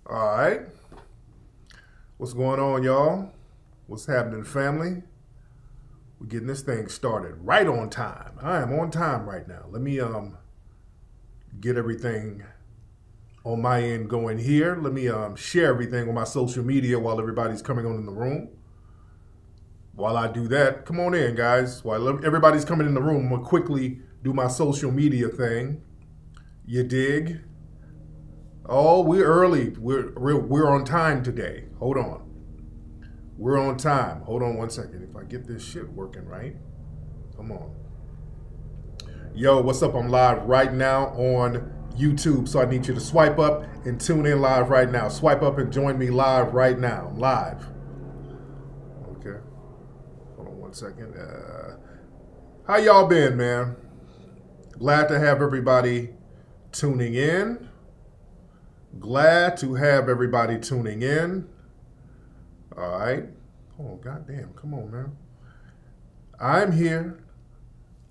All right. What's going on, y'all? What's happening, family? We're getting this thing started right on time. I am on time right now. Let me get everything on my end going here. Let me share everything on my social media while everybody's coming on in the room. While I do that, come on in, guys. While everybody's coming in the room, I'm gonna quickly do my social media thing. You dig? Oh, we're early. We're on time today. Hold on. We're on time. Hold on one second. If I get this shit working right. Come on. Yo, what's up? I'm live right now on YouTube. So I need you to swipe up and tune in live right now. Swipe up and join me live right now. I'm live. Okay. Hold on one second. How y'all been, man? Glad to have everybody tuning in. Glad to have everybody tuning in. All right. Oh, goddamn. Come on, man. I'm here.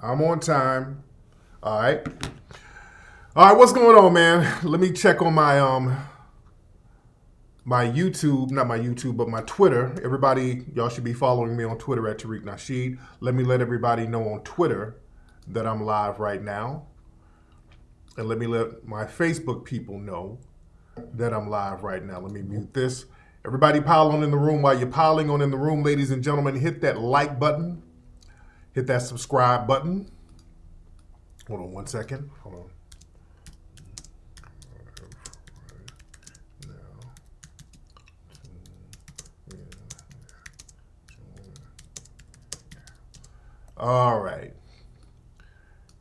I'm on time. All right. All right, what's going on, man? Let me check on my my YouTube, not my YouTube, but my Twitter. Everybody, y'all should be following me on Twitter at Tariq Nasheed. Let me let everybody know on Twitter that I'm live right now. And let me let my Facebook people know that I'm live right now. Let me mute this. Everybody pile on in the room. While you're piling on in the room, ladies and gentlemen, hit that like button. Hit that subscribe button. Hold on one second. Hold on. All right.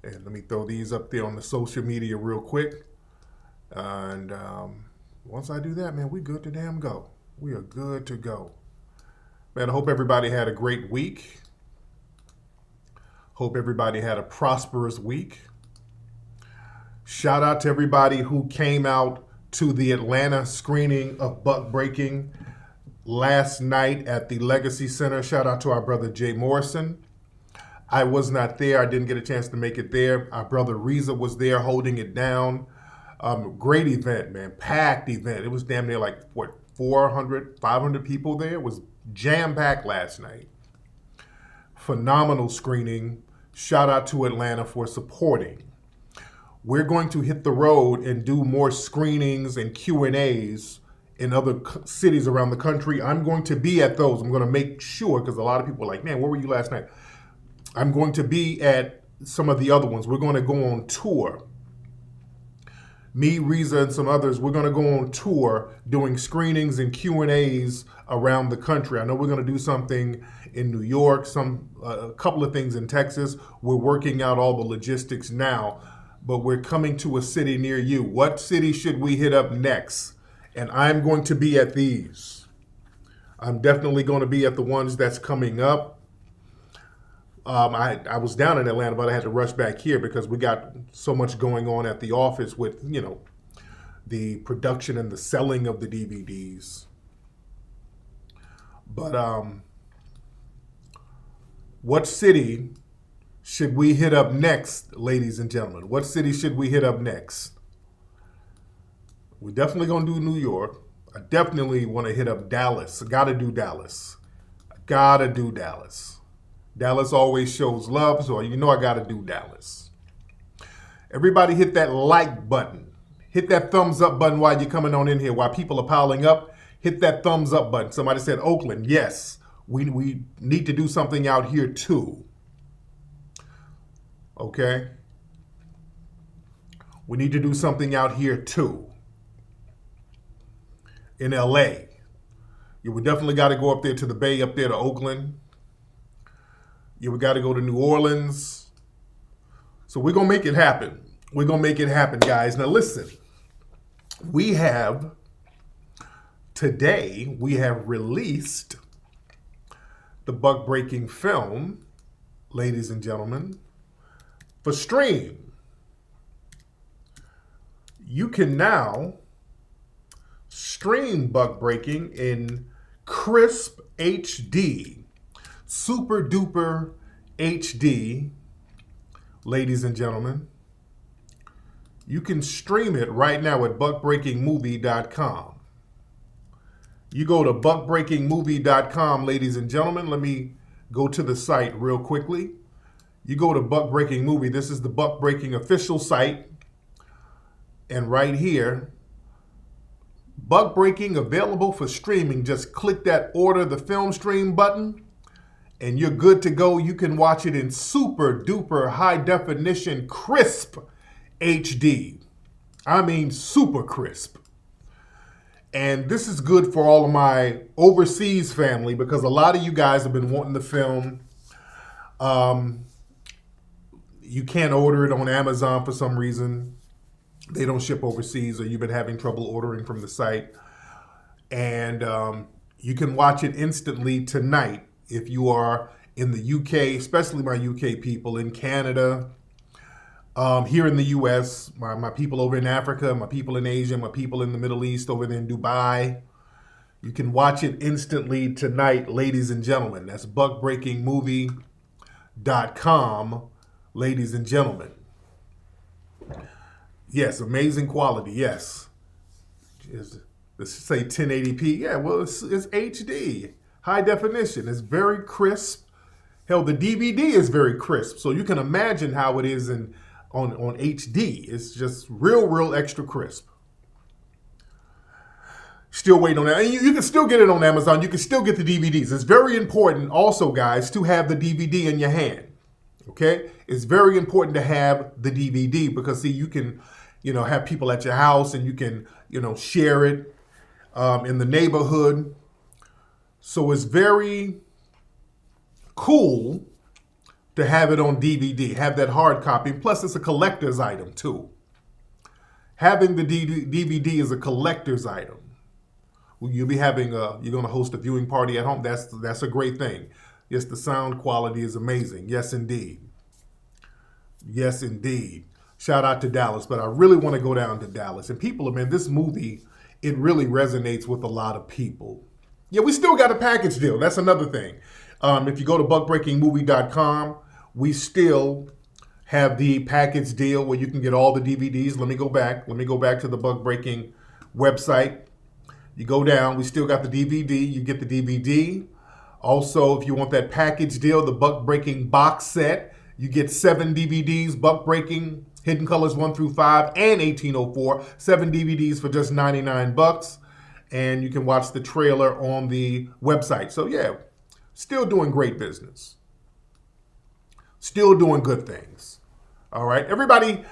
And let me throw these up there on the social media real quick. And once I do that, man, we good to damn go. We are good to go. Man, I hope everybody had a great week. Hope everybody had a prosperous week. Shout out to everybody who came out to the Atlanta screening of Buck Breaking last night at the Legacy Center. Shout out to our brother Jay Morrison. I was not there. I didn't get a chance to make it there. Our brother Reza was there holding it down. Great event, man. Packed event. It was damn near like, 400, 500 people there. It was jam-packed last night. Phenomenal screening. Shout out to Atlanta for supporting. We're going to hit the road and do more screenings and Q&As in other cities around the country. I'm going to be at those. I'm going to make sure, because a lot of people are like, man, where were you last night? I'm going to be at some of the other ones. We're going to go on tour. Me, Reza, and some others, we're going to go on tour doing screenings and Q&As around the country. I know we're going to do something in New York, a couple of things in Texas. We're working out all the logistics now, but we're coming to a city near you. What city should we hit up next? And I'm going to be at these. I'm definitely going to be at the ones that's coming up. I was down in Atlanta, but I had to rush back here because we got so much going on at the office with, the production and the selling of the DVDs. But what city should we hit up next, ladies and gentlemen? What city should we hit up next? We're definitely going to do New York. I definitely want to hit up Dallas. I got to do Dallas. Dallas always shows love, so you know I got to do Dallas. Everybody hit that like button. Hit that thumbs up button while you're coming on in here. While people are piling up, hit that thumbs up button. Somebody said Oakland. Yes, we need to do something out here too. Okay? We need to do something out here too. In LA. We definitely got to go up there to the Bay, up there to Oakland. We got to go to New Orleans. So we're going to make it happen. We're going to make it happen, guys. Now listen, today we have released the Buck Breaking film, ladies and gentlemen, for stream. You can now stream Buck Breaking in crisp HD. Super duper HD, ladies and gentlemen. You can stream it right now at buckbreakingmovie.com. You go to buckbreakingmovie.com, ladies and gentlemen. Let me go to the site real quickly. You go to Buck Breaking Movie. This is the Buck Breaking official site. And right here, Buck Breaking available for streaming. Just click that order the film stream button and you're good to go. You can watch it in super duper high definition crisp HD. I mean super crisp. And this is good for all of my overseas family because a lot of you guys have been wanting the film. You can't order it on Amazon for some reason. They don't ship overseas, or you've been having trouble ordering from the site. And you can watch it instantly tonight if you are in the UK, especially my UK people, in Canada, here in the US, my people over in Africa, my people in Asia, my people in the Middle East, over there in Dubai. You can watch it instantly tonight, ladies and gentlemen. That's buckbreakingmovie.com, ladies and gentlemen. Yes, amazing quality, yes. Let's say 1080p. Yeah, well, it's HD. High definition. It's very crisp. Hell, the DVD is very crisp. So you can imagine how it is on HD. It's just real extra crisp. Still waiting on that. And you can still get it on Amazon. You can still get the DVDs. It's very important also, guys, to have the DVD in your hand. Okay? It's very important to have the DVD because, see, you can, have people at your house and you can, share it in the neighborhood. So it's very cool to have it on DVD, have that hard copy. Plus, it's a collector's item, too. Having the DVD is a collector's item. You'll be having you're going to host a viewing party at home. That's a great thing. Yes, the sound quality is amazing. Yes, indeed. Yes, indeed. Shout out to Dallas, but I really want to go down to Dallas. And people, man, this movie, it really resonates with a lot of people. Yeah, we still got a package deal. That's another thing. If you go to buckbreakingmovie.com, we still have the package deal where you can get all the DVDs. Let me go back to the Buck Breaking website. You go down, we still got the DVD. You get the DVD. Also, if you want that package deal, the Buck Breaking box set, you get 7 DVDs, Buck Breaking, Hidden Colors 1 through 5, and 1804. 7 DVDs for just $99. And you can watch the trailer on the website. So yeah, still doing great business. Still doing good things. All right, everybody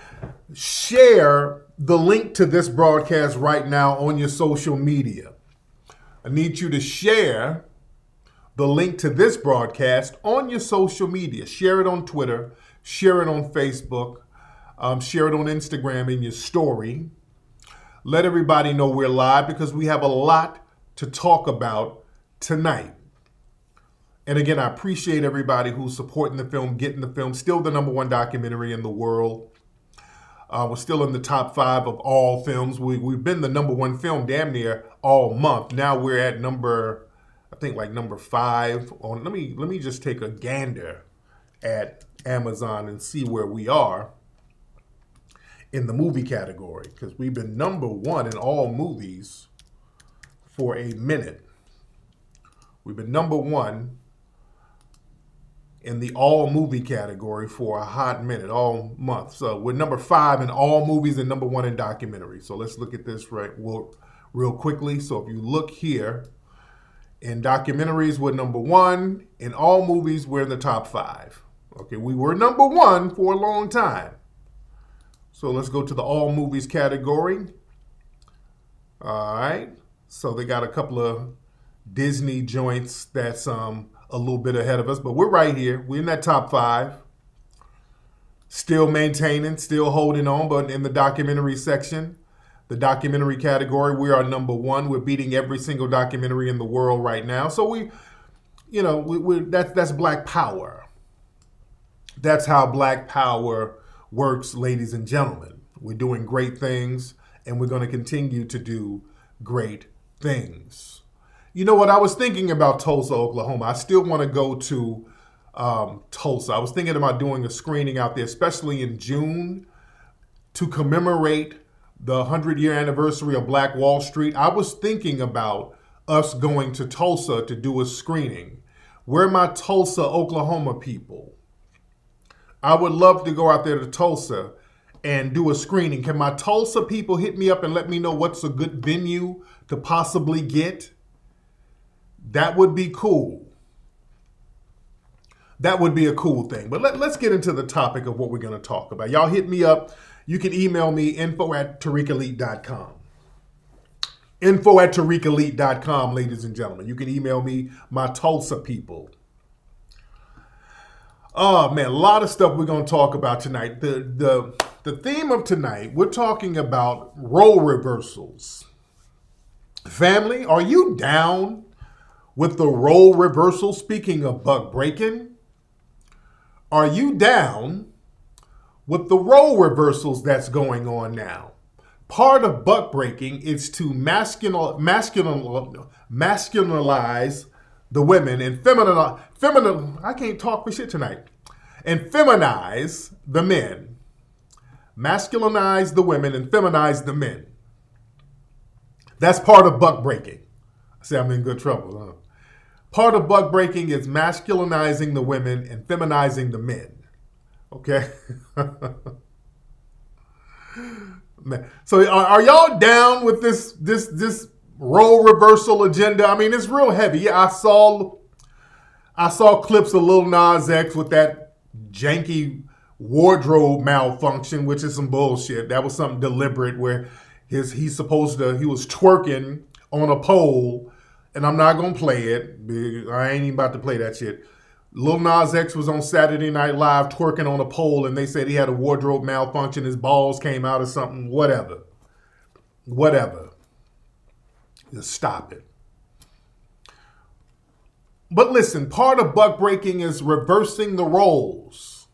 share the link to this broadcast right now on your social media. I need you to share the link to this broadcast on your social media. Share it on Twitter, share it on Facebook, share it on Instagram in your story. Let everybody know we're live because we have a lot to talk about tonight. And again, I appreciate everybody who's supporting the film, getting the film. Still the #1 documentary in the world. We're still in the top 5 of all films. We've been the #1 film damn near all month. Now we're at number 5 on. Let me just take a gander at Amazon and see where we are in the movie category, because we've been #1 in all movies for a minute. We've been #1 in the all movie category for a hot minute, all month. So we're #5 in all movies and #1 in documentary. So let's look at this real quickly. So if you look here, in documentaries, we're #1. In all movies, we're in the top 5. Okay, we were #1 for a long time. So let's go to the all movies category. All right. So they got a couple of Disney joints that's a little bit ahead of us, but we're right here. We're in that top 5. Still maintaining, still holding on, but in the documentary section, the documentary category, we are #1. We're beating every single documentary in the world right now. So that's Black Power. That's how Black Power works, ladies and gentlemen. We're doing great things, and we're going to continue to do great things. You know what? I was thinking about Tulsa, Oklahoma. I still want to go to Tulsa. I was thinking about doing a screening out there, especially in June, to commemorate the 100-year anniversary of Black Wall Street. I was thinking about us going to Tulsa to do a screening. We're my Tulsa, Oklahoma people. I would love to go out there to Tulsa and do a screening. Can my Tulsa people hit me up and let me know what's a good venue to possibly get? That would be cool. That would be a cool thing. But let's get into the topic of what we're going to talk about. Y'all hit me up. You can email me, info@tariqelite.com. Info@tariqelite.com, ladies and gentlemen. You can email me, my Tulsa people. Oh, man, a lot of stuff we're going to talk about tonight. The theme of tonight, we're talking about role reversals. Family, are you down with the role reversal? Speaking of buck breaking, are you down with the role reversals that's going on now? Part of buck breaking is to masculinize the women and I can't talk for shit tonight. And feminize the men. Masculinize the women and feminize the men. That's part of buck breaking. I say I'm in good trouble, huh? Part of buck breaking is masculinizing the women and feminizing the men. Okay? Man. So are y'all down with this role reversal agenda? I mean, it's real heavy. Yeah, I saw clips of Lil Nas X with that janky wardrobe malfunction, which is some bullshit. That was something deliberate where he was twerking on a pole, and I'm not gonna play it. I ain't even about to play that shit. Lil Nas X was on Saturday Night Live twerking on a pole, and they said he had a wardrobe malfunction. His balls came out or something. Whatever. Just stop it. But listen, part of buck breaking is reversing the roles.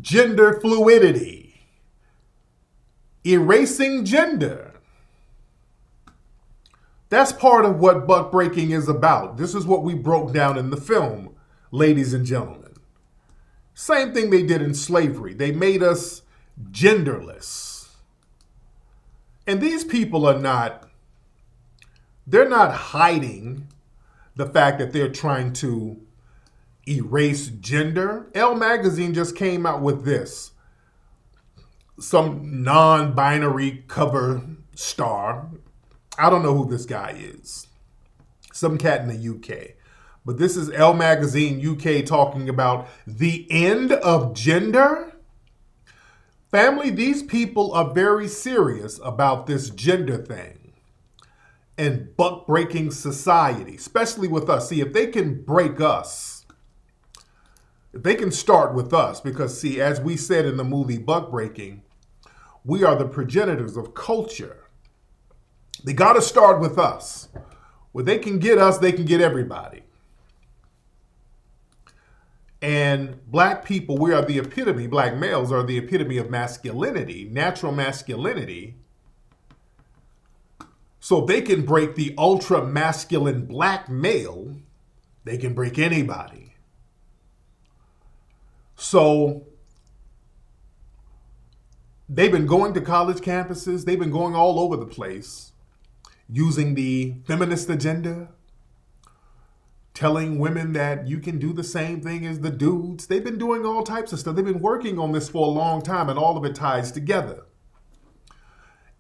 Gender fluidity. Erasing gender. That's part of what buck breaking is about. This is what we broke down in the film, ladies and gentlemen. Same thing they did in slavery. They made us genderless. And these people they're not hiding the fact that they're trying to erase gender. Elle magazine just came out with this. Some non-binary cover star. I don't know who this guy is. Some cat in the UK. But this is Elle Magazine UK talking about the end of gender. Family, these people are very serious about this gender thing and buck-breaking society, especially with us. See, if they can break us, if they can start with us, because see, as we said in the movie Buck Breaking, we are the progenitors of culture. They got to start with us. Where they can get us, they can get everybody. And black people, we are the epitome, black males are the epitome of masculinity, natural masculinity. So if they can break the ultra masculine black male, they can break anybody. So they've been going to college campuses, they've been going all over the place, using the feminist agenda, telling women that you can do the same thing as the dudes. They've been doing all types of stuff. They've been working on this for a long time, and all of it ties together.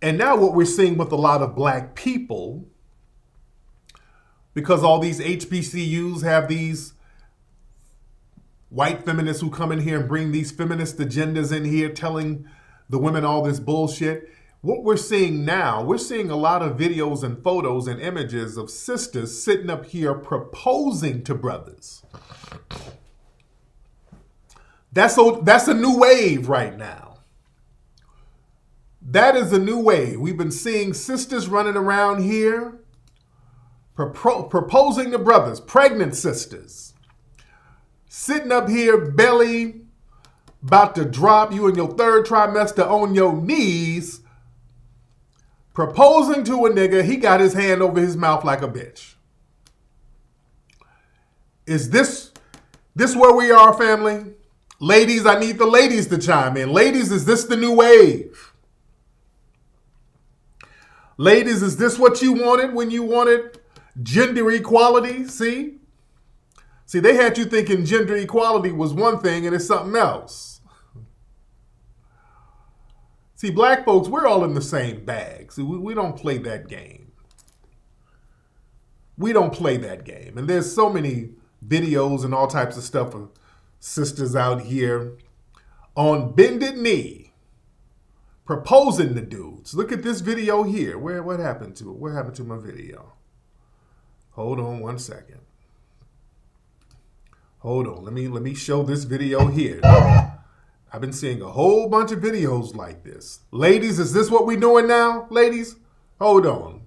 And now what we're seeing with a lot of black people, because all these HBCUs have these white feminists who come in here and bring these feminist agendas in here, telling the women all this bullshit. What we're seeing now, we're seeing a lot of videos and photos and images of sisters sitting up here proposing to brothers. That's a new wave right now. That is a new wave. We've been seeing sisters running around here proposing to brothers, pregnant sisters, sitting up here belly about to drop, you in your third trimester, on your knees, proposing to a nigga. He got his hand over his mouth like a bitch. Is this where we are, family? Ladies, I need the ladies to chime in. Ladies, is this the new wave? Ladies, is this what you wanted when you wanted gender equality? See, they had you thinking gender equality was one thing and it's something else. See, black folks, we're all in the same bag. See, we don't play that game. We don't play that game. And there's so many videos and all types of stuff of sisters out here on bended knee proposing to dudes. Look at this video here. What happened to it? What happened to my video? Hold on one second. Hold on. Let me show this video here. I've been seeing a whole bunch of videos like this. Ladies, is this what we're doing now? Ladies, hold on.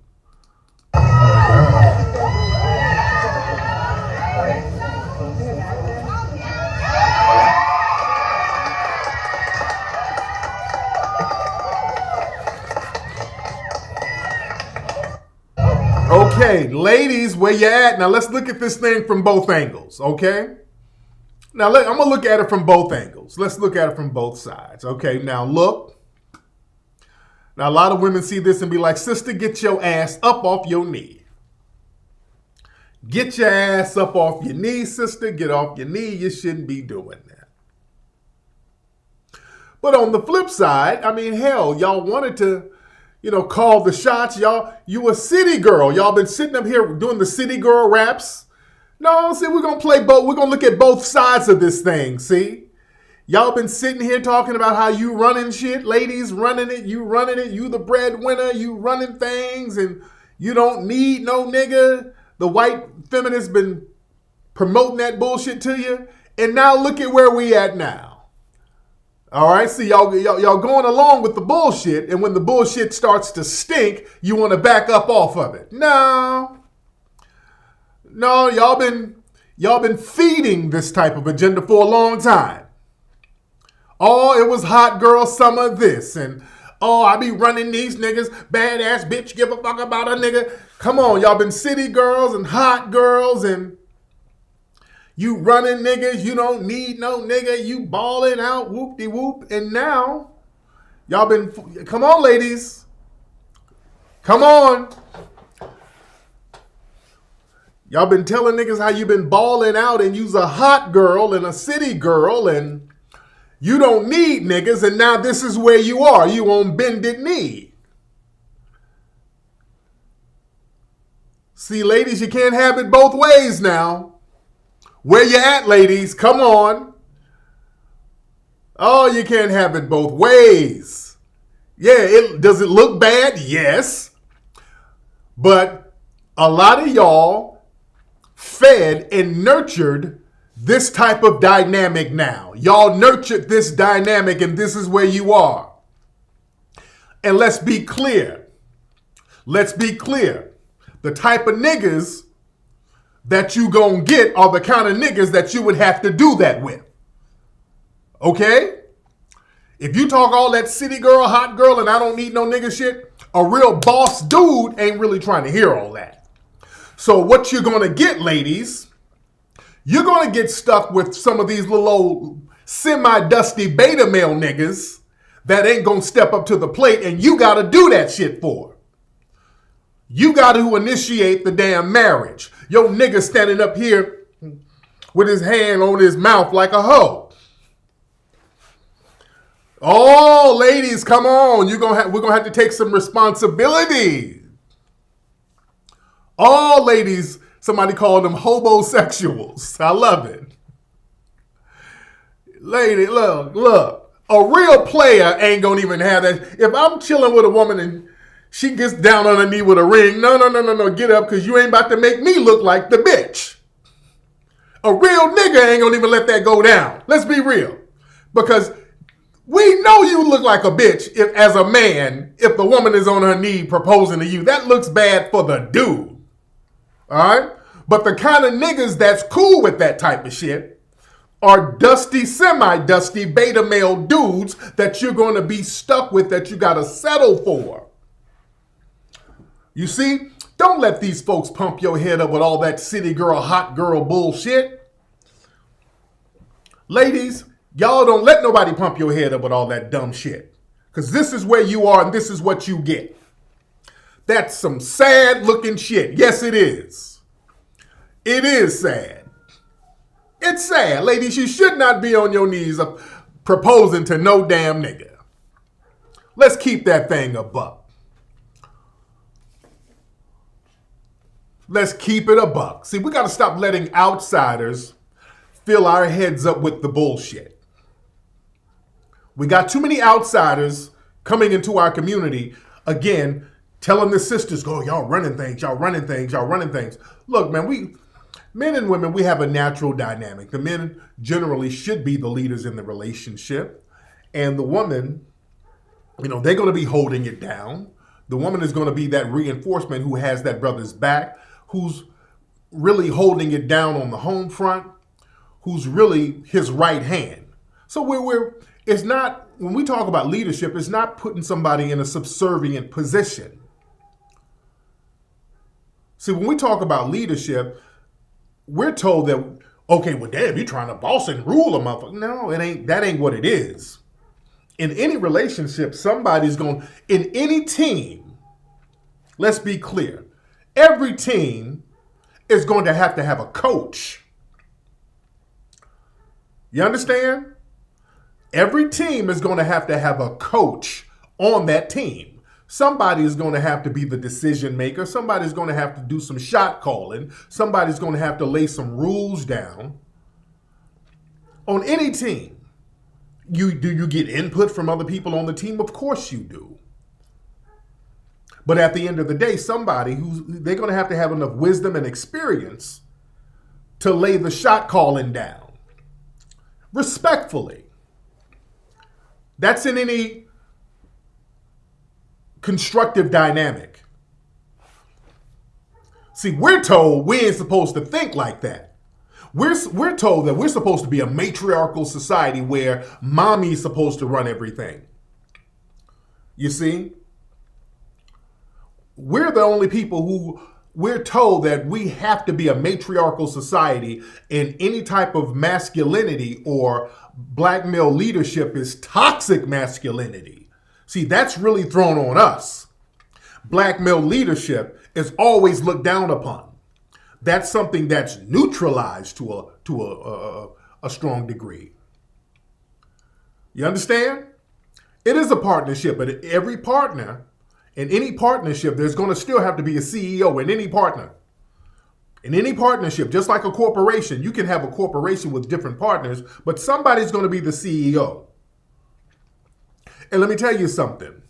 Okay, ladies, where you at? Now let's look at this thing from both angles, okay? Now I'm going to look at it from both angles. Let's look at it from both sides, okay? Now look. Now a lot of women see this and be like, sister, get your ass up off your knee. Get your ass up off your knee, sister. Get off your knee. You shouldn't be doing that. But on the flip side, I mean, hell, y'all wanted to, call the shots. Y'all, you a city girl. Y'all been sitting up here doing the city girl raps. No, see, we're going to play both. We're going to look at both sides of this thing, see? Y'all been sitting here talking about how you running shit. Ladies running it. You the breadwinner. You running things and you don't need no nigga. The white feminists been promoting that bullshit to you. And now look at where we at now. All right, see, y'all going along with the bullshit. And when the bullshit starts to stink, you want to back up off of it. No, y'all been feeding this type of agenda for a long time. Oh, it was hot girl summer this, and oh, I be running these niggas, badass bitch, give a fuck about a nigga. Come on, y'all been city girls and hot girls, and you running niggas, you don't need no nigga, you balling out, whoop-de-whoop, and now, y'all been, come on ladies, come on. Y'all been telling niggas how you been balling out and you's a hot girl and a city girl and you don't need niggas, and now this is where you are. You on bended knee. See, ladies, you can't have it both ways now. Where you at, ladies? Come on. Oh, you can't have it both ways. Yeah, does it look bad? Yes. But a lot of y'all fed and nurtured this type of dynamic now. Y'all nurtured this dynamic and this is where you are. And let's be clear. Let's be clear. The type of niggas that you gonna get are the kind of niggas that you would have to do that with. Okay? If you talk all that city girl, hot girl, and I don't need no nigga shit, a real boss dude ain't really trying to hear all that. So what you're going to get, ladies, you're going to get stuck with some of these little old semi-dusty beta male niggas that ain't going to step up to the plate, and you got to do that shit for. You got to initiate the damn marriage. Your nigga standing up here with his hand on his mouth like a hoe. Oh, ladies, come on. We're going to have to take some responsibility. All ladies, somebody called them hobosexuals. I love it. Lady, look. A real player ain't gonna even have that. If I'm chilling with a woman and she gets down on her knee with a ring, no, get up, because you ain't about to make me look like the bitch. A real nigga ain't gonna even let that go down. Let's be real. Because we know you look like a bitch as a man if the woman is on her knee proposing to you. That looks bad for the dude. All right? But the kind of niggas that's cool with that type of shit are dusty, semi-dusty beta male dudes that you're going to be stuck with, that you got to settle for. You see? Don't let these folks pump your head up with all that city girl, hot girl bullshit. Ladies, y'all don't let nobody pump your head up with all that dumb shit. Because this is where you are and this is what you get. That's some sad looking shit. Yes, it is. It is sad. It's sad. Ladies, you should not be on your knees proposing to no damn nigga. Let's keep that thing a buck. Let's keep it a buck. See, we got to stop letting outsiders fill our heads up with the bullshit. We got too many outsiders coming into our community, again, telling the sisters, go, y'all running things, y'all running things, y'all running things. Look, man, men and women, we have a natural dynamic. The men generally should be the leaders in the relationship. And the woman, they're going to be holding it down. The woman is going to be that reinforcement who has that brother's back, who's really holding it down on the home front, who's really his right hand. So it's not, when we talk about leadership, it's not putting somebody in a subservient position. See, when we talk about leadership, we're told that, okay, well, damn, you're trying to boss and rule a motherfucker. No, that ain't what it is. In any relationship, in any team, let's be clear, every team is going to have a coach. You understand? Every team is going to have a coach on that team. Somebody is going to have to be the decision maker. Somebody's going to have to do some shot calling. Somebody's going to have to lay some rules down. On any team, do you get input from other people on the team? Of course you do. But at the end of the day, they're going to have enough wisdom and experience to lay the shot calling down. Respectfully. That's in any constructive dynamic. See, we're told we ain't supposed to think like that. We're told that we're supposed to be a matriarchal society where mommy's supposed to run everything. You see? We're the only people who we're told that we have to be a matriarchal society, and any type of masculinity or black male leadership is toxic masculinity. See, that's really thrown on us. Black male leadership is always looked down upon. That's something that's neutralized to a strong degree. You understand? It is a partnership, but every partner, in any partnership, there's going to still have to be a CEO in any partner. In any partnership, just like a corporation, you can have a corporation with different partners, but somebody's going to be the CEO. And let me tell you something.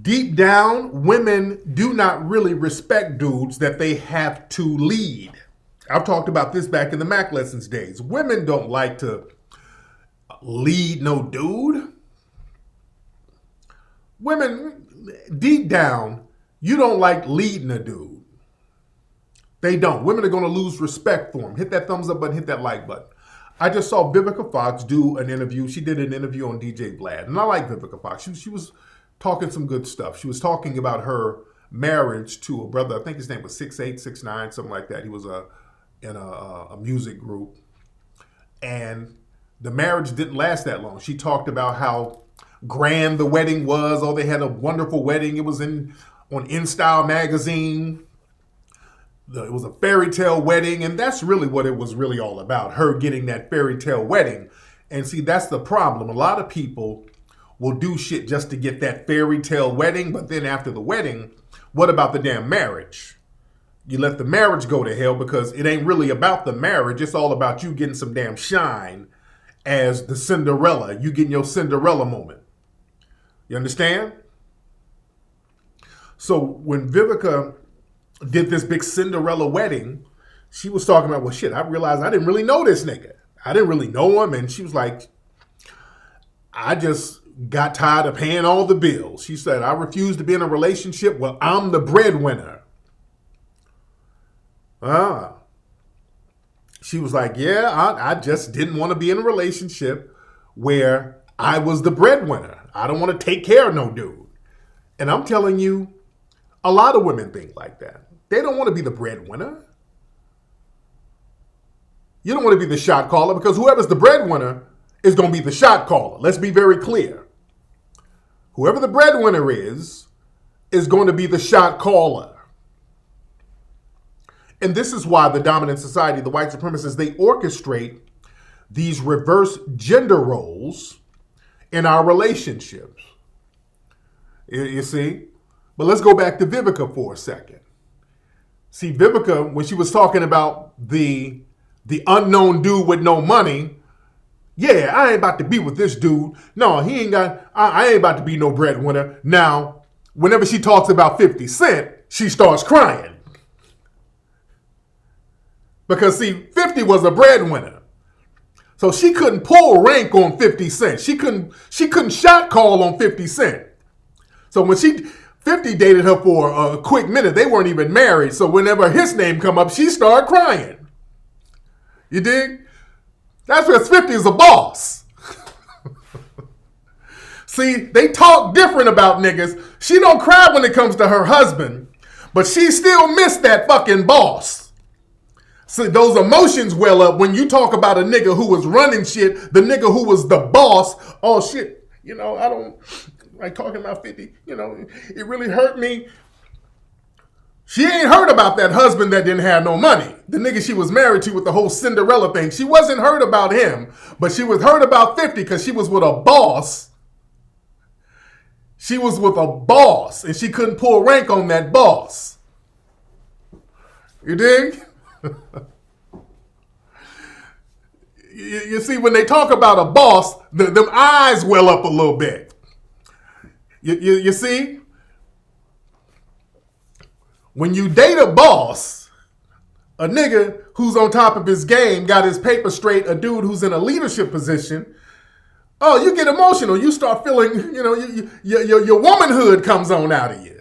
Deep down, women do not really respect dudes that they have to lead. I've talked about this back in the Mac Lessons days. Women don't like to lead no dude. Women, deep down, you don't like leading a dude. They don't. Women are going to lose respect for him. Hit that thumbs up button, hit that like button. I just saw Vivica Fox do an interview. She did an interview on DJ Vlad. And I like Vivica Fox. She was talking some good stuff. She was talking about her marriage to a brother. I think his name was 6'8", 6'9", something like that. He was in a music group. And the marriage didn't last that long. She talked about how grand the wedding was. Oh, they had a wonderful wedding. It was on InStyle magazine. It was a fairy tale wedding, and that's really what it was really all about, her getting that fairy tale wedding. And see, that's the problem. A lot of people will do shit just to get that fairy tale wedding, but then after the wedding, what about the damn marriage? You let the marriage go to hell because it ain't really about the marriage. It's all about you getting some damn shine as the Cinderella. You getting your Cinderella moment. You understand? So when Vivica did this big Cinderella wedding, she was talking about, well, shit, I realized I didn't really know this nigga. I didn't really know him. And she was like, I just got tired of paying all the bills. She said, I refuse to be in a relationship. Well, I'm the breadwinner. She was like, yeah, I just didn't want to be in a relationship where I was the breadwinner. I don't want to take care of no dude. And I'm telling you, a lot of women think like that. They don't want to be the breadwinner. You don't want to be the shot caller because whoever's the breadwinner is going to be the shot caller. Let's be very clear. Whoever the breadwinner is is going to be the shot caller. And this is why the dominant society, the white supremacists, they orchestrate these reverse gender roles in our relationships. You see? But let's go back to Vivica for a second. See, Vivica, when she was talking about the unknown dude with no money, yeah, I ain't about to be with this dude. No, he ain't got, I ain't about to be no breadwinner. Now, whenever she talks about 50 Cent, she starts crying. Because see, 50 was a breadwinner. So she couldn't pull rank on 50 Cent. She couldn't shot call on 50 Cent. So when 50 dated her for a quick minute, they weren't even married. So whenever his name come up, she started crying. You dig? That's because 50 is a boss. See, they talk different about niggas. She don't cry when it comes to her husband, but she still missed that fucking boss. So those emotions well up when you talk about a nigga who was running shit, the nigga who was the boss. Oh shit, I don't like talking about 50. It really hurt me. She ain't heard about that husband that didn't have no money. The nigga she was married to with the whole Cinderella thing. She wasn't heard about him, but she was heard about 50 because she was with a boss. She was with a boss, and she couldn't pull rank on that boss. You dig? You see, when they talk about a boss, them eyes well up a little bit. You see? When you date a boss, a nigga who's on top of his game, got his paper straight, a dude who's in a leadership position, oh, you get emotional. You start feeling, your womanhood comes on out of you.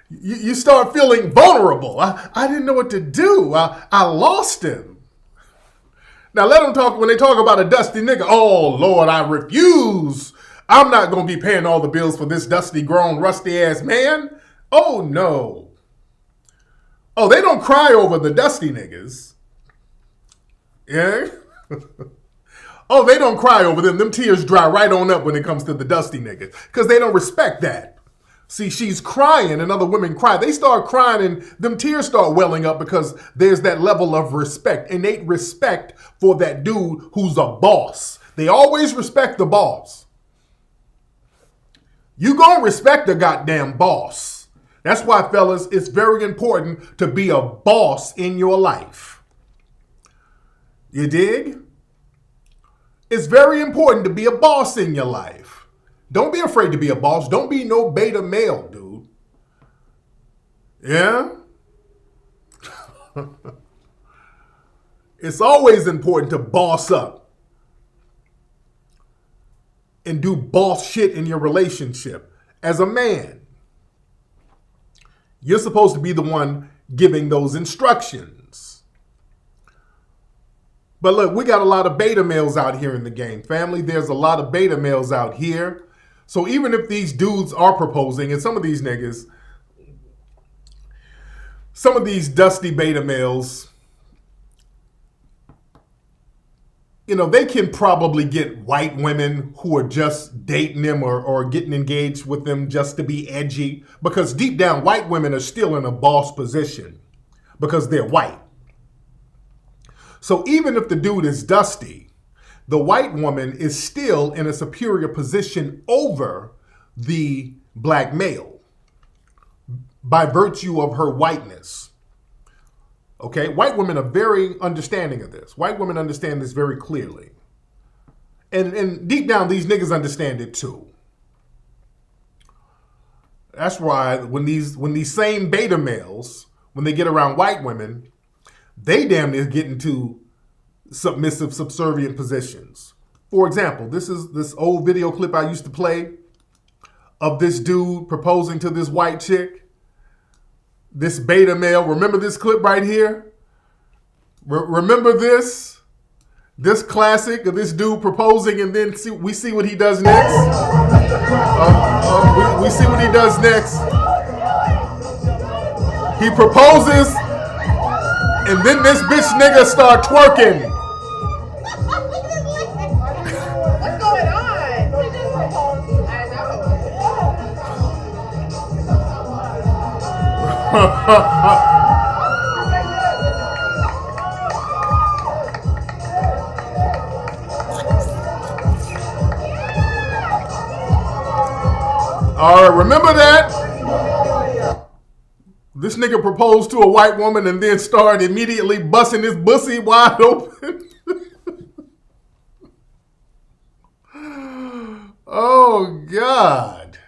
You start feeling vulnerable. I didn't know what to do. I lost him. Now let them talk, when they talk about a dusty nigga, oh, Lord, I refuse. I'm not going to be paying all the bills for this dusty, grown, rusty-ass man. Oh, no. Oh, they don't cry over the dusty niggas. Yeah? Oh, they don't cry over them. Them tears dry right on up when it comes to the dusty niggas. Because they don't respect that. See, she's crying and other women cry. They start crying and them tears start welling up because there's that level of respect, innate respect for that dude who's a boss. They always respect the boss. You gonna respect the goddamn boss. That's why, fellas, it's very important to be a boss in your life. You dig? It's very important to be a boss in your life. Don't be afraid to be a boss. Don't be no beta male, dude. Yeah? It's always important to boss up and do boss shit in your relationship. As a man, you're supposed to be the one giving those instructions. But look, we got a lot of beta males out here in the game, family. There's a lot of beta males out here. So even if these dudes are proposing, and some of these niggas, some of these dusty beta males, they can probably get white women who are just dating them or getting engaged with them just to be edgy. Because deep down, white women are still in a boss position because they're white. So even if the dude is dusty, the white woman is still in a superior position over the black male by virtue of her whiteness. Okay, white women are very understanding of this. White women understand this very clearly. And deep down, these niggas understand it too. That's why when these same beta males, when they get around white women, they damn near get into submissive, subservient positions. For example, this is this old video clip I used to play of this dude proposing to this white chick. This beta male, remember this clip right here? Remember this? This classic of this dude proposing, and then we see what he does next. We see what he does next. He proposes, and then this bitch nigga start twerking. What's going on? I know. All right, remember that? This nigga proposed to a white woman and then started immediately busting his pussy wide open. Oh, God.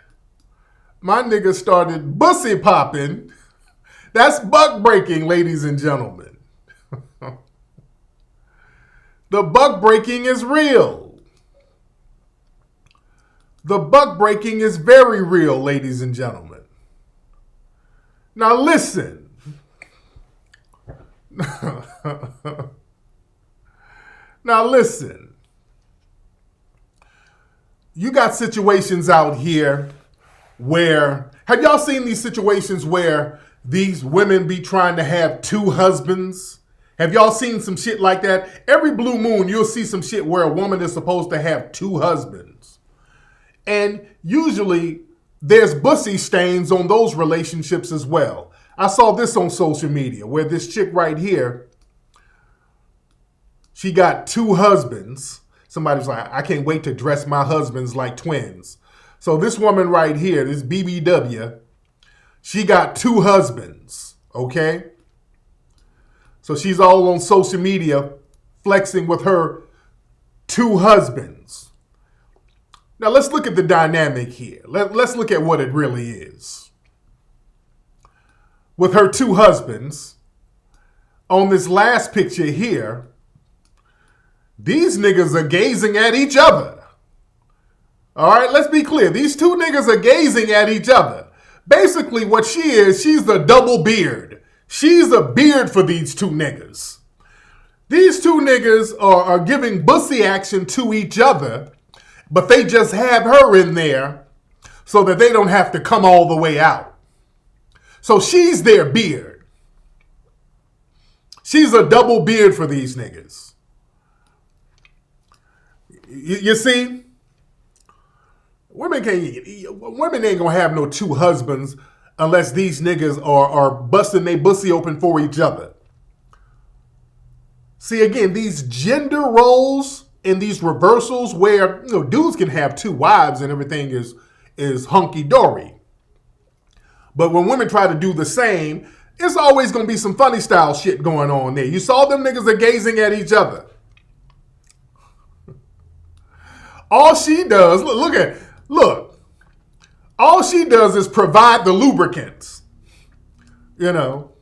My nigga started pussy popping. That's buck breaking, ladies and gentlemen. The buck breaking is real. The buck breaking is very real, ladies and gentlemen. Now listen. Now listen. You got situations out here where, have y'all seen these situations where these women be trying to have two husbands? Have y'all seen some shit like that? Every blue moon, you'll see some shit where a woman is supposed to have two husbands. And usually there's bussy stains on those relationships as well. I saw this on social media where this chick right here, she got two husbands. Somebody's like, I can't wait to dress my husbands like twins. So this woman right here, this BBW, she got two husbands, okay? So she's all on social media flexing with her two husbands. Now let's look at the dynamic here. Let's look at what it really is. With her two husbands, on this last picture here, these niggas are gazing at each other. All right, let's be clear. These two niggas are gazing at each other. Basically what she is, she's the double beard. She's a beard for these two niggas. These two niggas are giving bussy action to each other, but they just have her in there so that they don't have to come all the way out. So she's their beard. She's a double beard for these niggas. You see? Women ain't gonna have no two husbands unless these niggas are busting their pussy open for each other. See, again, these gender roles and these reversals where, you know, dudes can have two wives and everything is hunky-dory. But when women try to do the same, it's always gonna be some funny style shit going on there. You saw them niggas are gazing at each other. All she does, look, all she does is provide the lubricants. You know,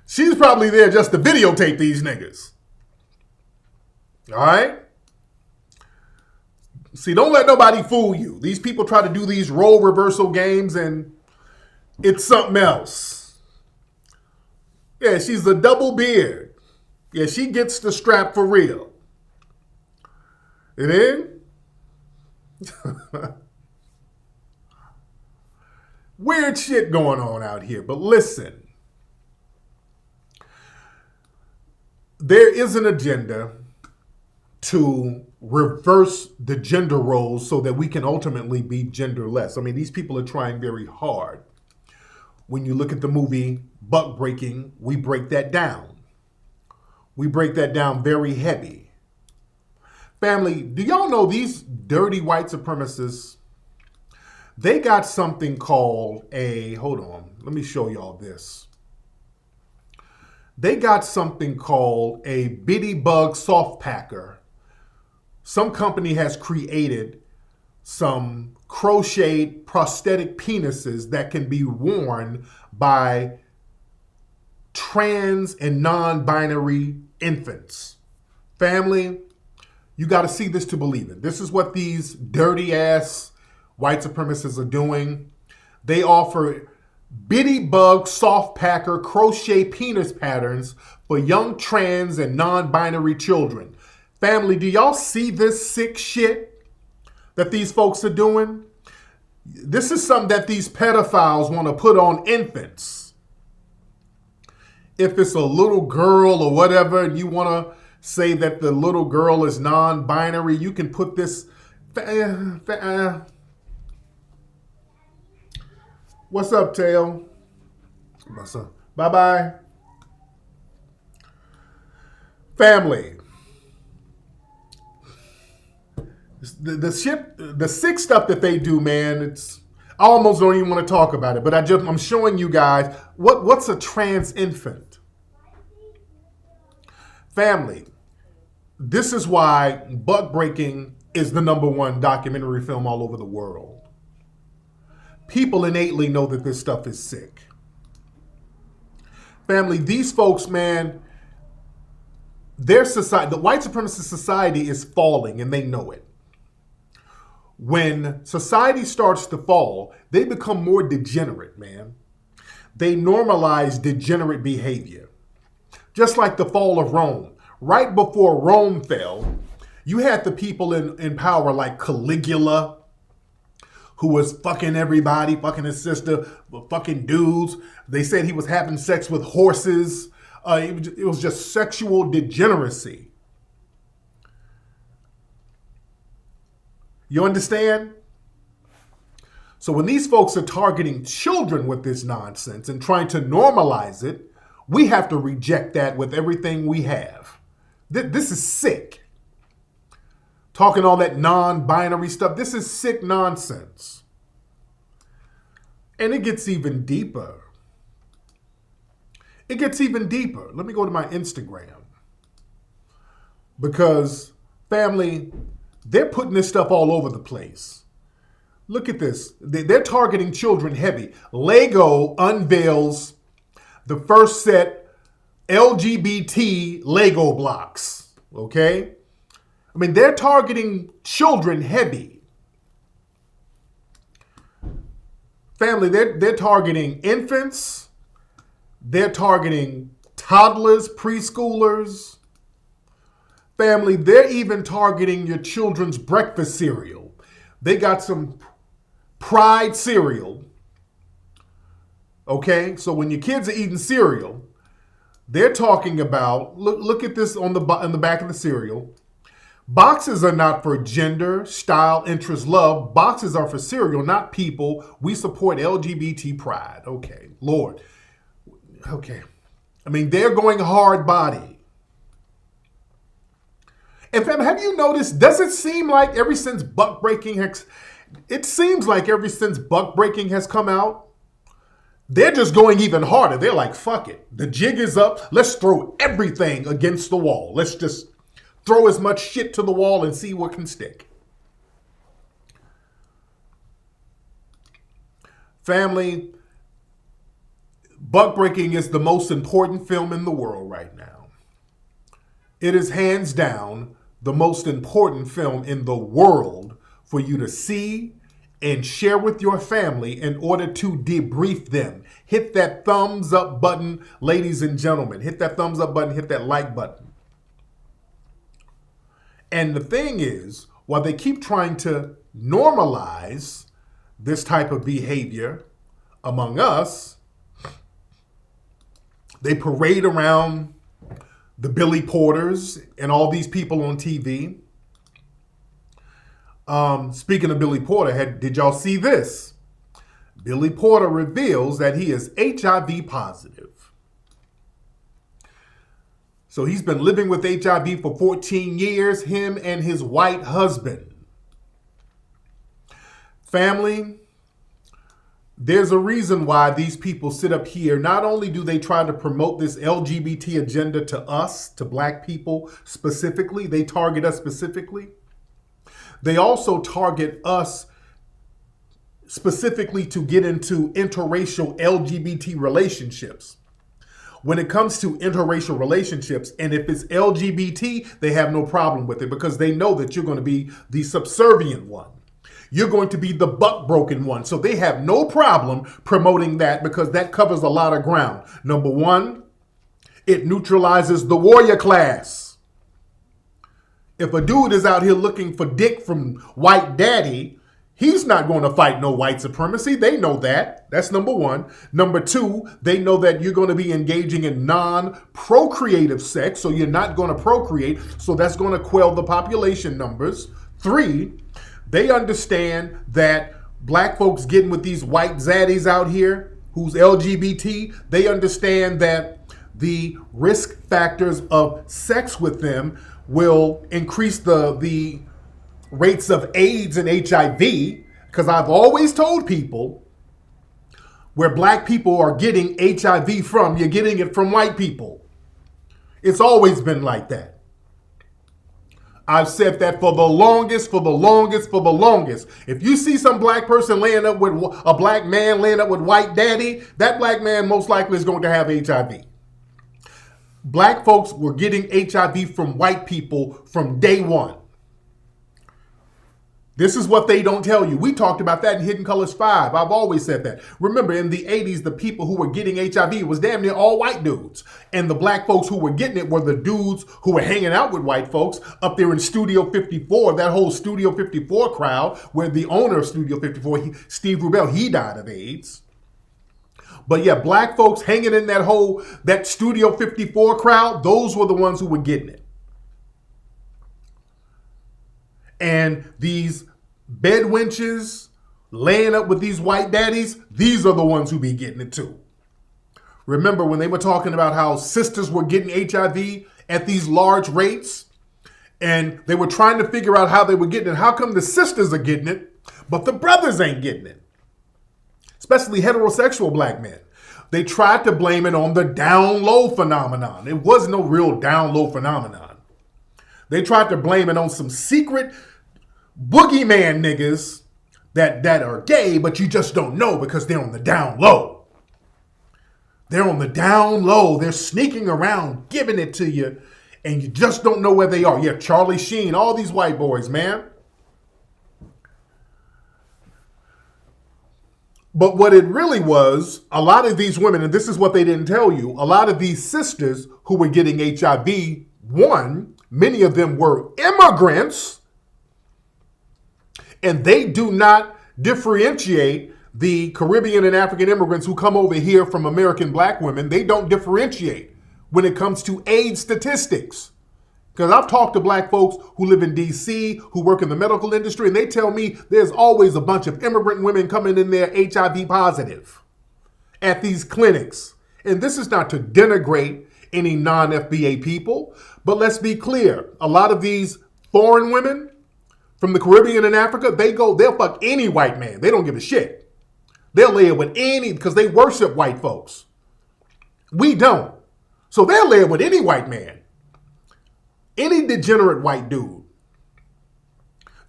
she's probably there just to videotape these niggas. All right? See, don't let nobody fool you. These people try to do these role reversal games and it's something else. Yeah, she's a double beard. Yeah, she gets the strap for real. It is? Weird shit going on out here. But listen, there is an agenda to reverse the gender roles so that we can ultimately be genderless. I mean, these people are trying very hard. When you look at the movie Buck Breaking, we break that down. We break that down very heavy. Family, do y'all know these dirty white supremacists, they got something called hold on, let me show y'all this. They got something called a bitty bug soft packer. Some company has created some crocheted prosthetic penises that can be worn by trans and non-binary infants. Family, you got to see this to believe it. This is what these dirty ass white supremacists are doing. They offer bitty bug soft packer crochet penis patterns for young trans and non-binary children. Family, do y'all see this sick shit that these folks are doing? This is something that these pedophiles want to put on infants. If it's a little girl or whatever, and you want to say that the little girl is non-binary, you can put this. What's up, Tail? My son. Bye-bye. Family. The sick stuff that they do, man, I almost don't even want to talk about it, but I'm showing you guys what's a trans infant. Family. This is why Buck Breaking is the #1 documentary film all over the world. People innately know that this stuff is sick. Family, these folks, man, their society, the white supremacist society is falling and they know it. When society starts to fall, they become more degenerate, man. They normalize degenerate behavior. Just like the fall of Rome. Right before Rome fell, you had the people in power like Caligula, who was fucking everybody, fucking his sister, fucking dudes. They said he was having sex with horses. It was just sexual degeneracy. You understand? So when these folks are targeting children with this nonsense and trying to normalize it, we have to reject that with everything we have. This is sick. Talking all that non-binary stuff. This is sick nonsense. And it gets even deeper. It gets even deeper. Let me go to my Instagram. Because, family, they're putting this stuff all over the place. Look at this. They're targeting children heavy. Lego unveils the first set LGBT Lego blocks. Okay? I mean, they're targeting children heavy. Family, they're targeting infants. They're targeting toddlers, preschoolers. Family, they're even targeting your children's breakfast cereal. They got some Pride cereal. Okay, so when your kids are eating cereal, they're talking about, look at this on the back of the cereal. Boxes are not for gender, style, interest, love. Boxes are for cereal, not people. We support LGBT pride. Okay, Lord. Okay. I mean, they're going hard body. And fam, have you noticed, does it seem like ever since Buck Breaking has come out, they're just going even harder. They're like, fuck it. The jig is up. Let's throw everything against the wall. Let's just throw as much shit to the wall and see what can stick. Family, Buck Breaking is the most important film in the world right now. It is hands down the most important film in the world for you to see and share with your family in order to debrief them. Hit that thumbs up button, ladies and gentlemen. Hit that thumbs up button, hit that like button. And the thing is, while they keep trying to normalize this type of behavior among us, they parade around the Billy Porters and all these people on TV. Speaking of Billy Porter, did y'all see this? Billy Porter reveals that he is HIV positive. So he's been living with HIV for 14 years, him and his white husband. Family, there's a reason why these people sit up here. Not only do they try to promote this LGBT agenda to us, to black people specifically, they target us specifically. They also target us specifically to get into interracial LGBT relationships. When it comes to interracial relationships, and if it's LGBT, they have no problem with it because they know that you're going to be the subservient one. You're going to be the buck broken one. So they have no problem promoting that because that covers a lot of ground. Number one, it neutralizes the warrior class. If a dude is out here looking for dick from white daddy, he's not going to fight no white supremacy. They know that. That's number one. Number two, they know that you're going to be engaging in non-procreative sex, so you're not going to procreate, so that's going to quell the population numbers. Three, they understand that black folks getting with these white zaddies out here who's LGBT, they understand that the risk factors of sex with them will increase the rates of AIDS and HIV. Because I've always told people where black people are getting HIV from, you're getting it from white people. It's always been like that. I've said that for the longest. If you see some black person laying up with a black man laying up with white daddy, that black man most likely is going to have HIV. Black folks were getting HIV from white people from day one. This is what they don't tell you. We talked about that in Hidden Colors 5. I've always said that. Remember, in the 80s, the people who were getting HIV was damn near all white dudes. And the black folks who were getting it were the dudes who were hanging out with white folks up there in Studio 54, that whole Studio 54 crowd, where the owner of Studio 54, Steve Rubell, he died of AIDS. But yeah, black folks hanging in that Studio 54 crowd, those were the ones who were getting it. And these bed wenches laying up with these white daddies, these are the ones who be getting it too. Remember when they were talking about how sisters were getting HIV at these large rates, and they were trying to figure out how they were getting it. How come the sisters are getting it, but the brothers ain't getting it? Especially heterosexual black men. They tried to blame it on the down low phenomenon. It was no real down low phenomenon. They tried to blame it on some secret boogeyman niggas that are gay, but you just don't know because they're on the down low. They're on the down low. They're sneaking around, giving it to you, and you just don't know where they are. Yeah, Charlie Sheen, all these white boys, man. But what it really was, a lot of these women, and this is what they didn't tell you, a lot of these sisters who were getting HIV, one, many of them were immigrants, and they do not differentiate the Caribbean and African immigrants who come over here from American black women. They don't differentiate when it comes to AIDS statistics. Because I've talked to black folks who live in D.C., who work in the medical industry, and they tell me there's always a bunch of immigrant women coming in there HIV positive at these clinics. And this is not to denigrate any non-FBA people, but let's be clear. A lot of these foreign women from the Caribbean and Africa, they'll fuck any white man. They don't give a shit. They'll lay it with any, because they worship white folks. We don't. So they'll lay it with any white man. Any degenerate white dude.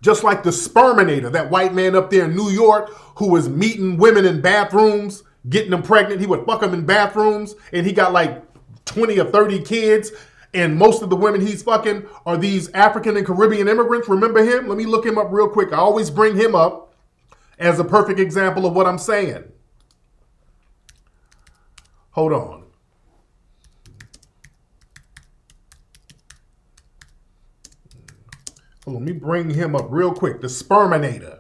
Just like the Sperminator, that white man up there in New York who was meeting women in bathrooms, getting them pregnant. He would fuck them in bathrooms, and he got like 20 or 30 kids. And most of the women he's fucking are these African and Caribbean immigrants. Remember him? Let me look him up real quick. I always bring him up as a perfect example of what I'm saying. Hold on. Let me bring him up real quick. The Sperminator.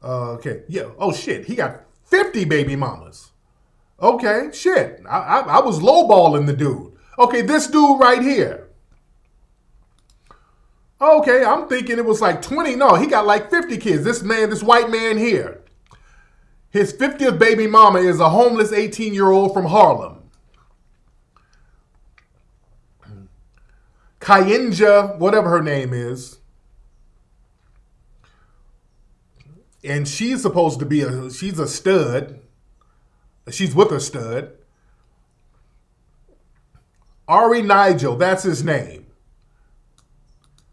Okay. Yeah. Oh, shit. He got 50 baby mamas. Okay. Shit. I was lowballing the dude. Okay. This dude right here. Okay. I'm thinking it was like 20. No, he got like 50 kids. This white man here. His 50th baby mama is a homeless 18-year-old from Harlem. Kyenja, whatever her name is. And she's supposed to be she's a stud. She's with a stud. Ari Nigel, that's his name.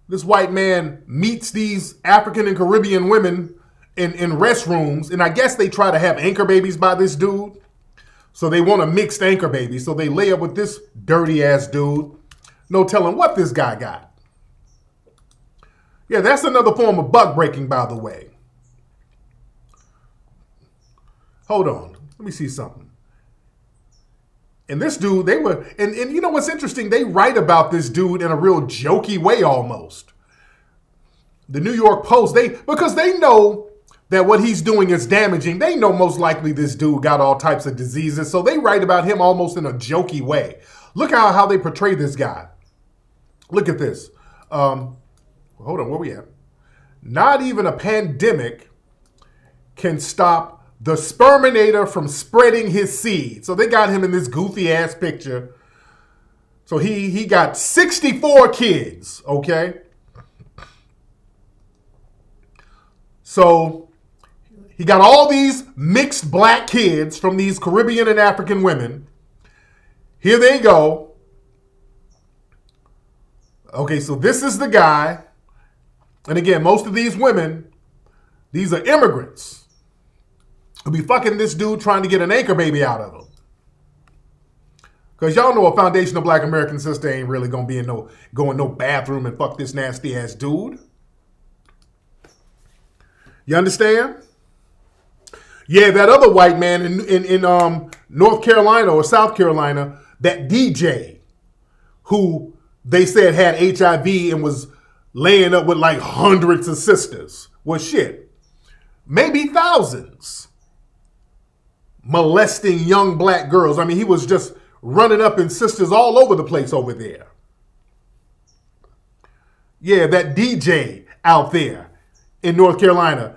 This white man meets these African and Caribbean women in restrooms, and I guess they try to have anchor babies by this dude. So they want a mixed anchor baby. So they lay up with this dirty ass dude. No telling what this guy got. Yeah, that's another form of buck breaking, by the way. Hold on. Let me see something. And this dude, and you know what's interesting? They write about this dude in a real jokey way almost. The New York Post, because they know that what he's doing is damaging. They know most likely this dude got all types of diseases, so they write about him almost in a jokey way. Look how they portray this guy. Look at this. Hold on, where we at? Not even a pandemic can stop the sperminator from spreading his seed. So they got him in this goofy ass picture. So he got 64 kids, okay? So he got all these mixed black kids from these Caribbean and African women. Here they go. Okay, so this is the guy. And again, most of these women, these are immigrants who be fucking this dude trying to get an anchor baby out of him. Because y'all know a foundational black American sister ain't really going to be in no bathroom and fuck this nasty ass dude. You understand? Yeah, that other white man in North Carolina or South Carolina, that DJ who they said had HIV and was laying up with like hundreds of sisters. Well, shit, maybe thousands. Molesting young black girls. I mean, he was just running up in sisters all over the place over there. Yeah, that DJ out there in North Carolina,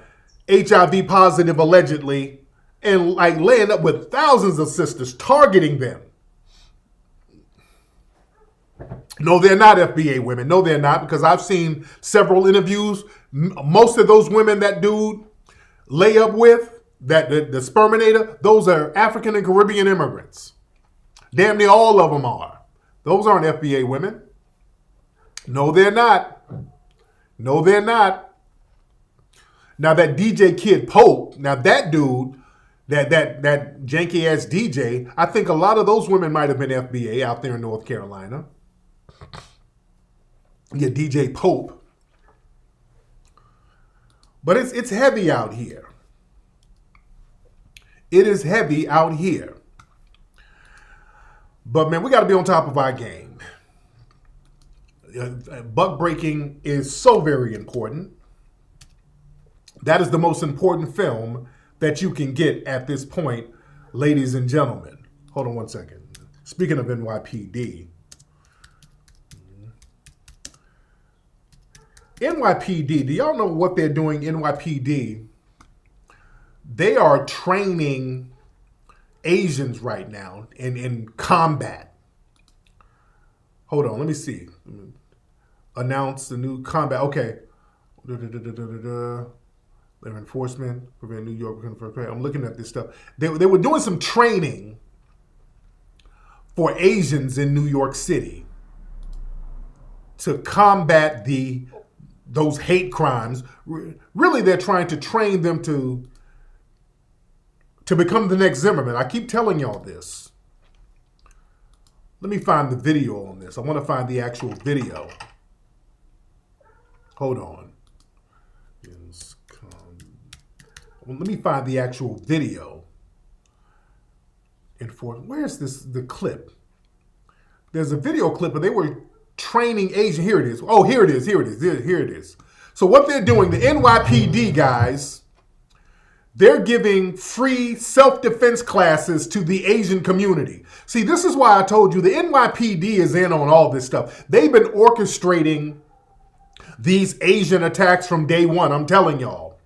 HIV positive allegedly, and like laying up with thousands of sisters, targeting them. No, they're not FBA women. No, they're not, because I've seen several interviews. Most of those women that dude lay up with, that the sperminator, those are African and Caribbean immigrants. Damn near all of them are. Those aren't FBA women. No, they're not. No, they're not. Now that DJ Kid Pope, now that dude, that janky ass DJ, I think a lot of those women might have been FBA out there in North Carolina. Yeah, DJ Pope. But it's heavy out here. It is heavy out here. But man, we got to be on top of our game. Buck breaking is so very important. That is the most important film that you can get at this point, ladies and gentlemen. Hold on one second. Speaking of NYPD. NYPD, do y'all know what they're doing, NYPD? They are training Asians right now in combat. Hold on, let me see. Announce the new combat. Okay. Their enforcement, prevent New York. I'm looking at this stuff. They were doing some training for Asians in New York City to combat those hate crimes. Really, they're trying to train them to become the next Zimmerman. I keep telling y'all this. Let me find the video on this. I want to find the actual video. Hold on. Let me find the actual video. Where's the clip? There's a video clip, but they were training Asian. Here it is. Oh, here it is. Here it is. So what they're doing, the NYPD guys, they're giving free self-defense classes to the Asian community. See, this is why I told you the NYPD is in on all this stuff. They've been orchestrating these Asian attacks from day one. I'm telling y'all.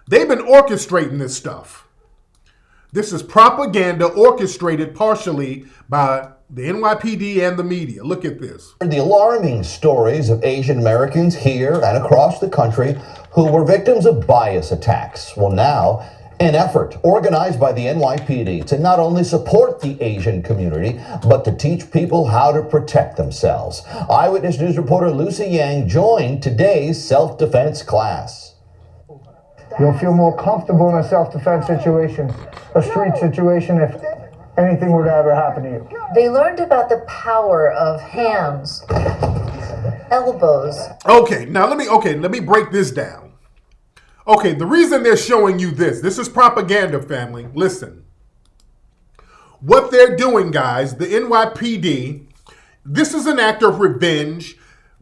They've been orchestrating this stuff. This is propaganda orchestrated partially by the NYPD and the media. Look at this. The alarming stories of Asian Americans here and across the country who were victims of bias attacks. Well, now, an effort organized by the NYPD to not only support the Asian community, but to teach people how to protect themselves. Eyewitness News reporter Lucy Yang joined today's self-defense class. You'll feel more comfortable in a self-defense situation, a street situation, if anything were to ever happen to you. They learned about the power of hands, elbows. Okay, now let me break this down. Okay, the reason they're showing you this is propaganda, family. Listen. What they're doing, guys, the NYPD, this is an act of revenge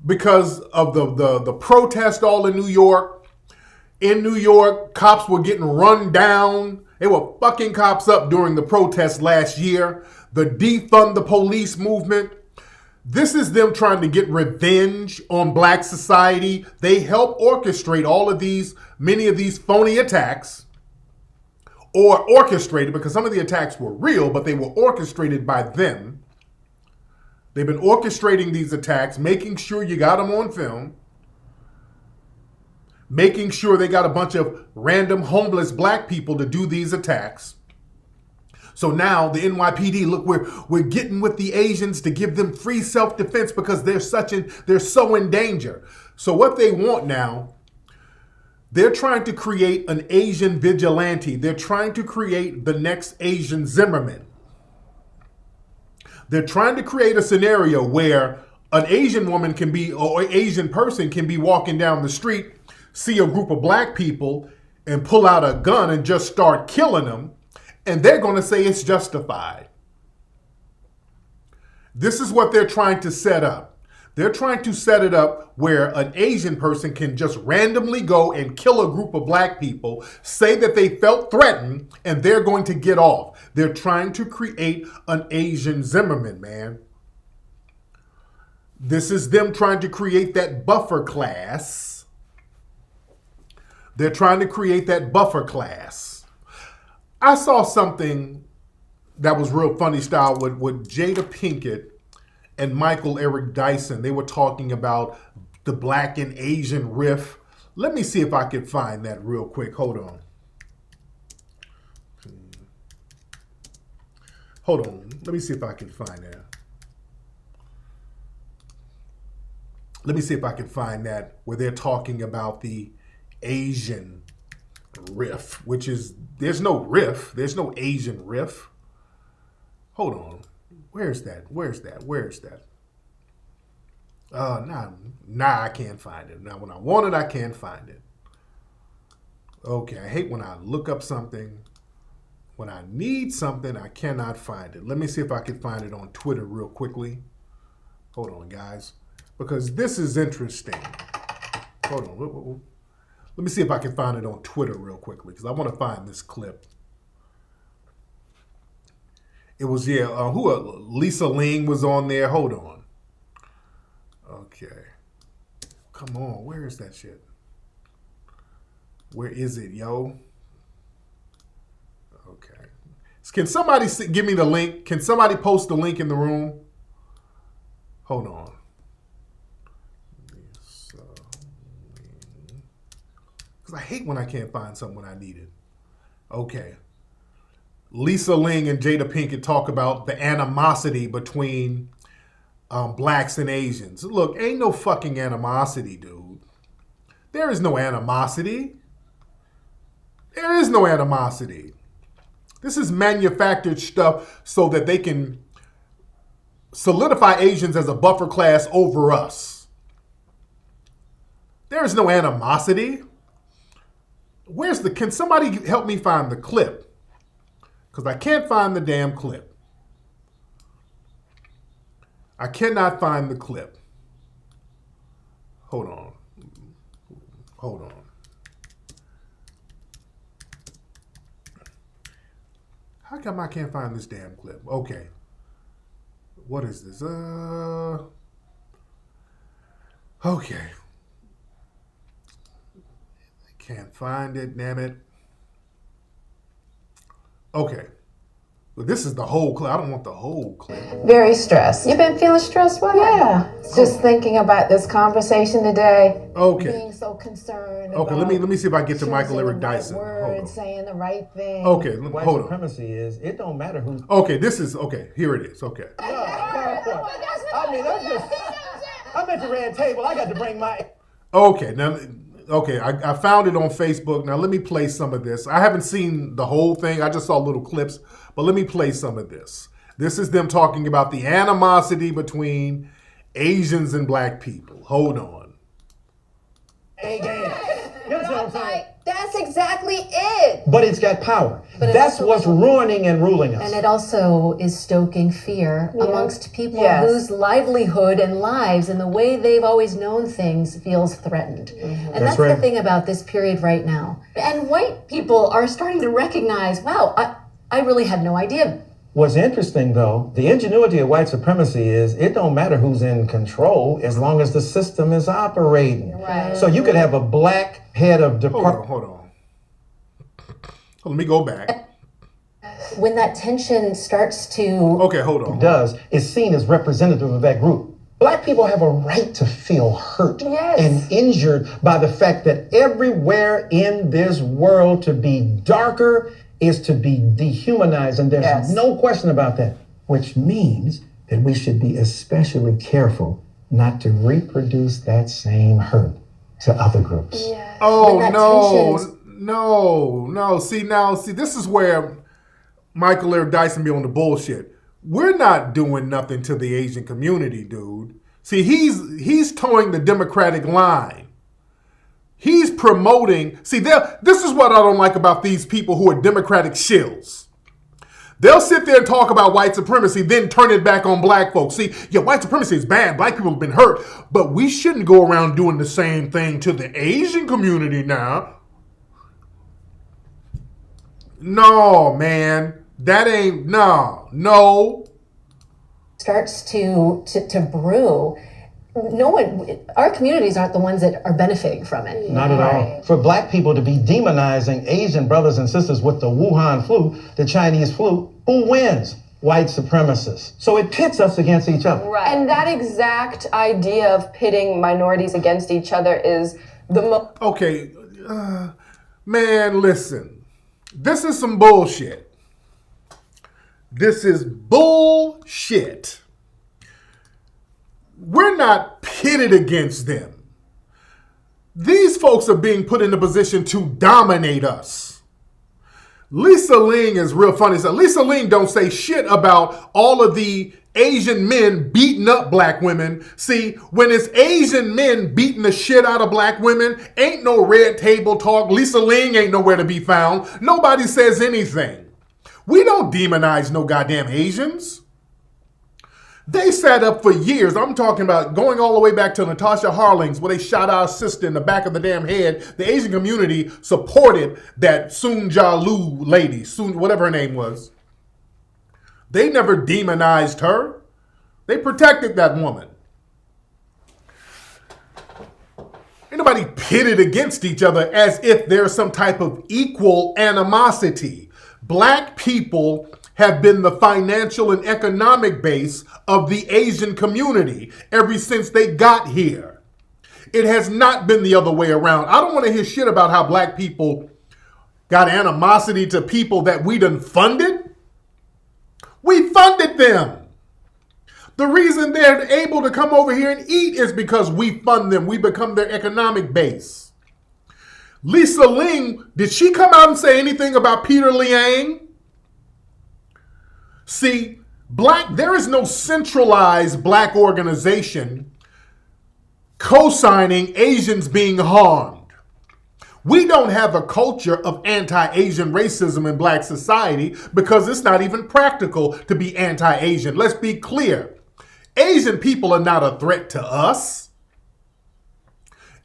because of the protest all in New York. In New York, cops were getting run down. They were fucking cops up during the protest last year. The defund the police movement. This is them trying to get revenge on black society. They help orchestrate many of these phony attacks, or orchestrated, because some of the attacks were real, but they were orchestrated by them. They've been orchestrating these attacks, making sure you got them on film, making sure they got a bunch of random homeless black people to do these attacks. So now the NYPD, look, we're getting with the Asians to give them free self-defense because they're so in danger. So what they want now, they're trying to create an Asian vigilante. They're trying to create the next Asian Zimmerman. They're trying to create a scenario where an Asian woman can be, or an Asian person can be walking down the street, see a group of black people and pull out a gun and just start killing them. And they're going to say it's justified. This is what they're trying to set up. They're trying to set it up where an Asian person can just randomly go and kill a group of black people, say that they felt threatened, and they're going to get off. They're trying to create an Asian Zimmerman, man. This is them trying to create that buffer class. They're trying to create that buffer class. I saw something that was real funny style with Jada Pinkett and Michael Eric Dyson. They were talking about the black and Asian rift. Let me see if I can find that real quick. Hold on. Hold on. Let me see if I can find that. Let me see if I can find that where they're talking about the Asian riff, which is, there's no riff. There's no Asian riff. Hold on. Where's that? Nah, I can't find it. Now, when I want it, I can't find it. Okay, I hate when I look up something. When I need something, I cannot find it. Let me see if I can find it on Twitter real quickly. Hold on, guys. Because this is interesting. Hold on. Let me see if I can find it on Twitter real quickly, because I want to find this clip. It was, Lisa Ling was on there. Hold on. Okay. Come on. Where is that shit? Where is it, yo? Okay. Can somebody give me the link? Can somebody post the link in the room? Hold on. Because I hate when I can't find something when I need it. Okay. Lisa Ling and Jada Pinkett talk about the animosity between blacks and Asians. Look, ain't no fucking animosity, dude. There is no animosity. There is no animosity. This is manufactured stuff so that they can solidify Asians as a buffer class over us. There is no animosity. Can somebody help me find the clip? Because I can't find the damn clip. I cannot find the clip. Hold on. How come I can't find this damn clip? Okay. What is this? Okay. Can't find it, damn it. Okay. Well, this is the whole clip. I don't want the whole clip. Very stressed. You've been feeling stressed? Why? Yeah. Just thinking about this conversation today. Okay. Being so concerned. Okay, about let me see if I get to Michael choosing Eric the right Dyson. Words, saying the right thing. Okay, White hold on. supremacy is, it don't matter who. Okay, here it is. Okay. I mean, I'm at the red table. I got to bring my. Okay, I found it on Facebook. Now let me play some of this. I haven't seen the whole thing. I just saw little clips, but let me play some of this. This is them talking about the animosity between Asians and black people. Hold on. A game. You understand what I'm saying? That's exactly it. But it's got power. But That's also- what's ruining and ruling us. And it also is stoking fear amongst people Yes. whose livelihood and lives and the way they've always known things feels threatened. And that's right. the thing about this period right now. And white people are starting to recognize, wow, I really had no idea. What's interesting, though, the ingenuity of white supremacy is it don't matter who's in control as long as the system is operating. Right. So you could have a black head of department. Hold on. Let me go back. when that tension starts to Okay, hold on. Does is seen as representative of that group. Black people have a right to feel hurt and injured by the fact that everywhere in this world to be darker is to be dehumanized, and there's no question about that, which means that we should be especially careful not to reproduce that same hurt to other groups. Oh, When that no. tension's- No. See, this is where Michael Air Dyson be on the bullshit. We're not doing nothing to the Asian community, dude. See, he's towing the Democratic line. He's promoting. See, this is what I don't like about these people who are Democratic shills. They'll sit there and talk about white supremacy, then turn it back on black folks. See, yeah, white supremacy is bad. Black people have been hurt. But we shouldn't go around doing the same thing to the Asian community now. No, man. That ain't, no. starts to brew, no one, our communities aren't the ones that are benefiting from it. Not at all. For black people to be demonizing Asian brothers and sisters with the Wuhan flu, the Chinese flu, who wins? White supremacists. So it pits us against each other. Right. And that exact idea of pitting minorities against each other is the most... Okay, man, listen. This is some bullshit. This is bullshit. We're not pitted against them. These folks are being put in a position to dominate us. Lisa Ling is real funny. So Lisa Ling don't say shit about all of the Asian men beating up black women. See, when it's Asian men beating the shit out of black women, ain't no red table talk. Lisa Ling ain't nowhere to be found. Nobody says anything. We don't demonize no goddamn Asians. They sat up for years. I'm talking about going all the way back to Natasha Harlings, where they shot our sister in the back of the damn head. The Asian community supported that Soon Ja Lu lady, whatever her name was. They never demonized her. They protected that woman. Ain't nobody pitted against each other as if there's some type of equal animosity. Black people have been the financial and economic base of the Asian community ever since they got here. It has not been the other way around. I don't want to hear shit about how black people got animosity to people that we done funded. We funded them. The reason they're able to come over here and eat is because we fund them. We become their economic base. Lisa Ling, did she come out and say anything about Peter Liang? See, there is no centralized black organization co-signing Asians being harmed. We don't have a culture of anti-Asian racism in black society because it's not even practical to be anti-Asian. Let's be clear. Asian people are not a threat to us.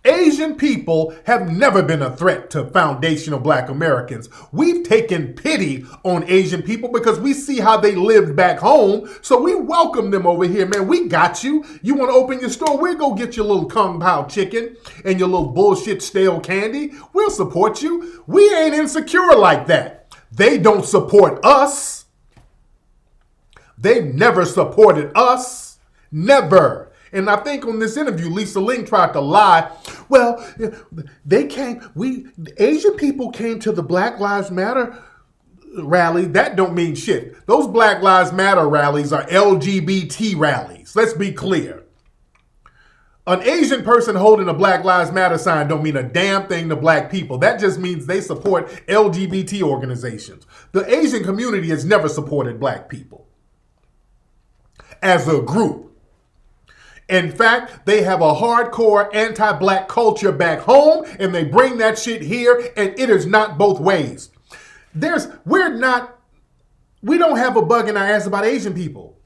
Asian people have never been a threat to foundational black Americans. We've taken pity on Asian people because we see how they lived back home. So we welcome them over here, man. We got you. You want to open your store? We'll go get your little Kung Pao chicken and your little bullshit stale candy. We'll support you. We ain't insecure like that. They don't support us. They've never supported us. Never. And I think on this interview, Lisa Ling tried to lie. Well, Asian people came to the Black Lives Matter rally. That don't mean shit. Those Black Lives Matter rallies are LGBT rallies. Let's be clear. An Asian person holding a Black Lives Matter sign don't mean a damn thing to black people. That just means they support LGBT organizations. The Asian community has never supported black people as a group. In fact, they have a hardcore anti-black culture back home, and they bring that shit here, and it is not both ways. We don't have a bug in our ass about Asian people.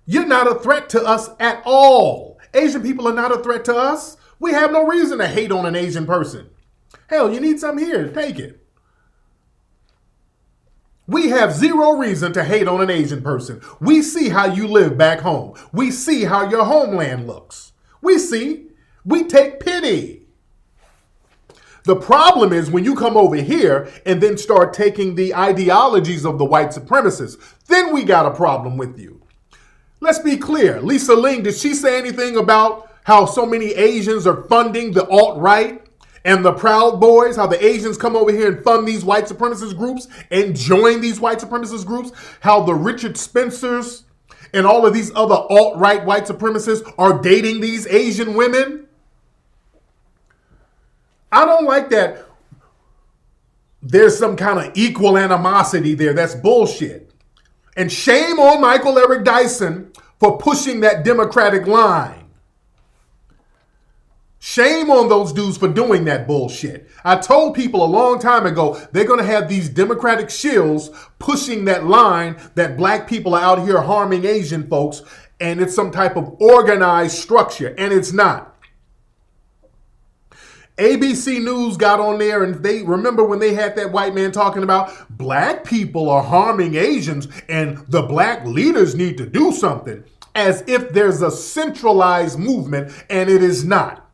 You're not a threat to us at all. Asian people are not a threat to us. We have no reason to hate on an Asian person. Hell, you need something here, take it. We have zero reason to hate on an Asian person. We see how you live back home. We see how your homeland looks. We take pity. The problem is when you come over here and then start taking the ideologies of the white supremacists, then we got a problem with you. Let's be clear. Lisa Ling, did she say anything about how so many Asians are funding the alt-right and the Proud Boys, how the Asians come over here and fund these white supremacist groups and join these white supremacist groups, how the Richard Spencers and all of these other alt-right white supremacists are dating these Asian women? I don't like that. There's some kind of equal animosity there. That's bullshit. And shame on Michael Eric Dyson for pushing that Democratic line. Shame on those dudes for doing that bullshit. I told people a long time ago, they're going to have these Democratic shills pushing that line that black people are out here harming Asian folks, and it's some type of organized structure, and it's not. ABC News got on there and they remember when they had that white man talking about black people are harming Asians and the black leaders need to do something, as if there's a centralized movement, and it is not.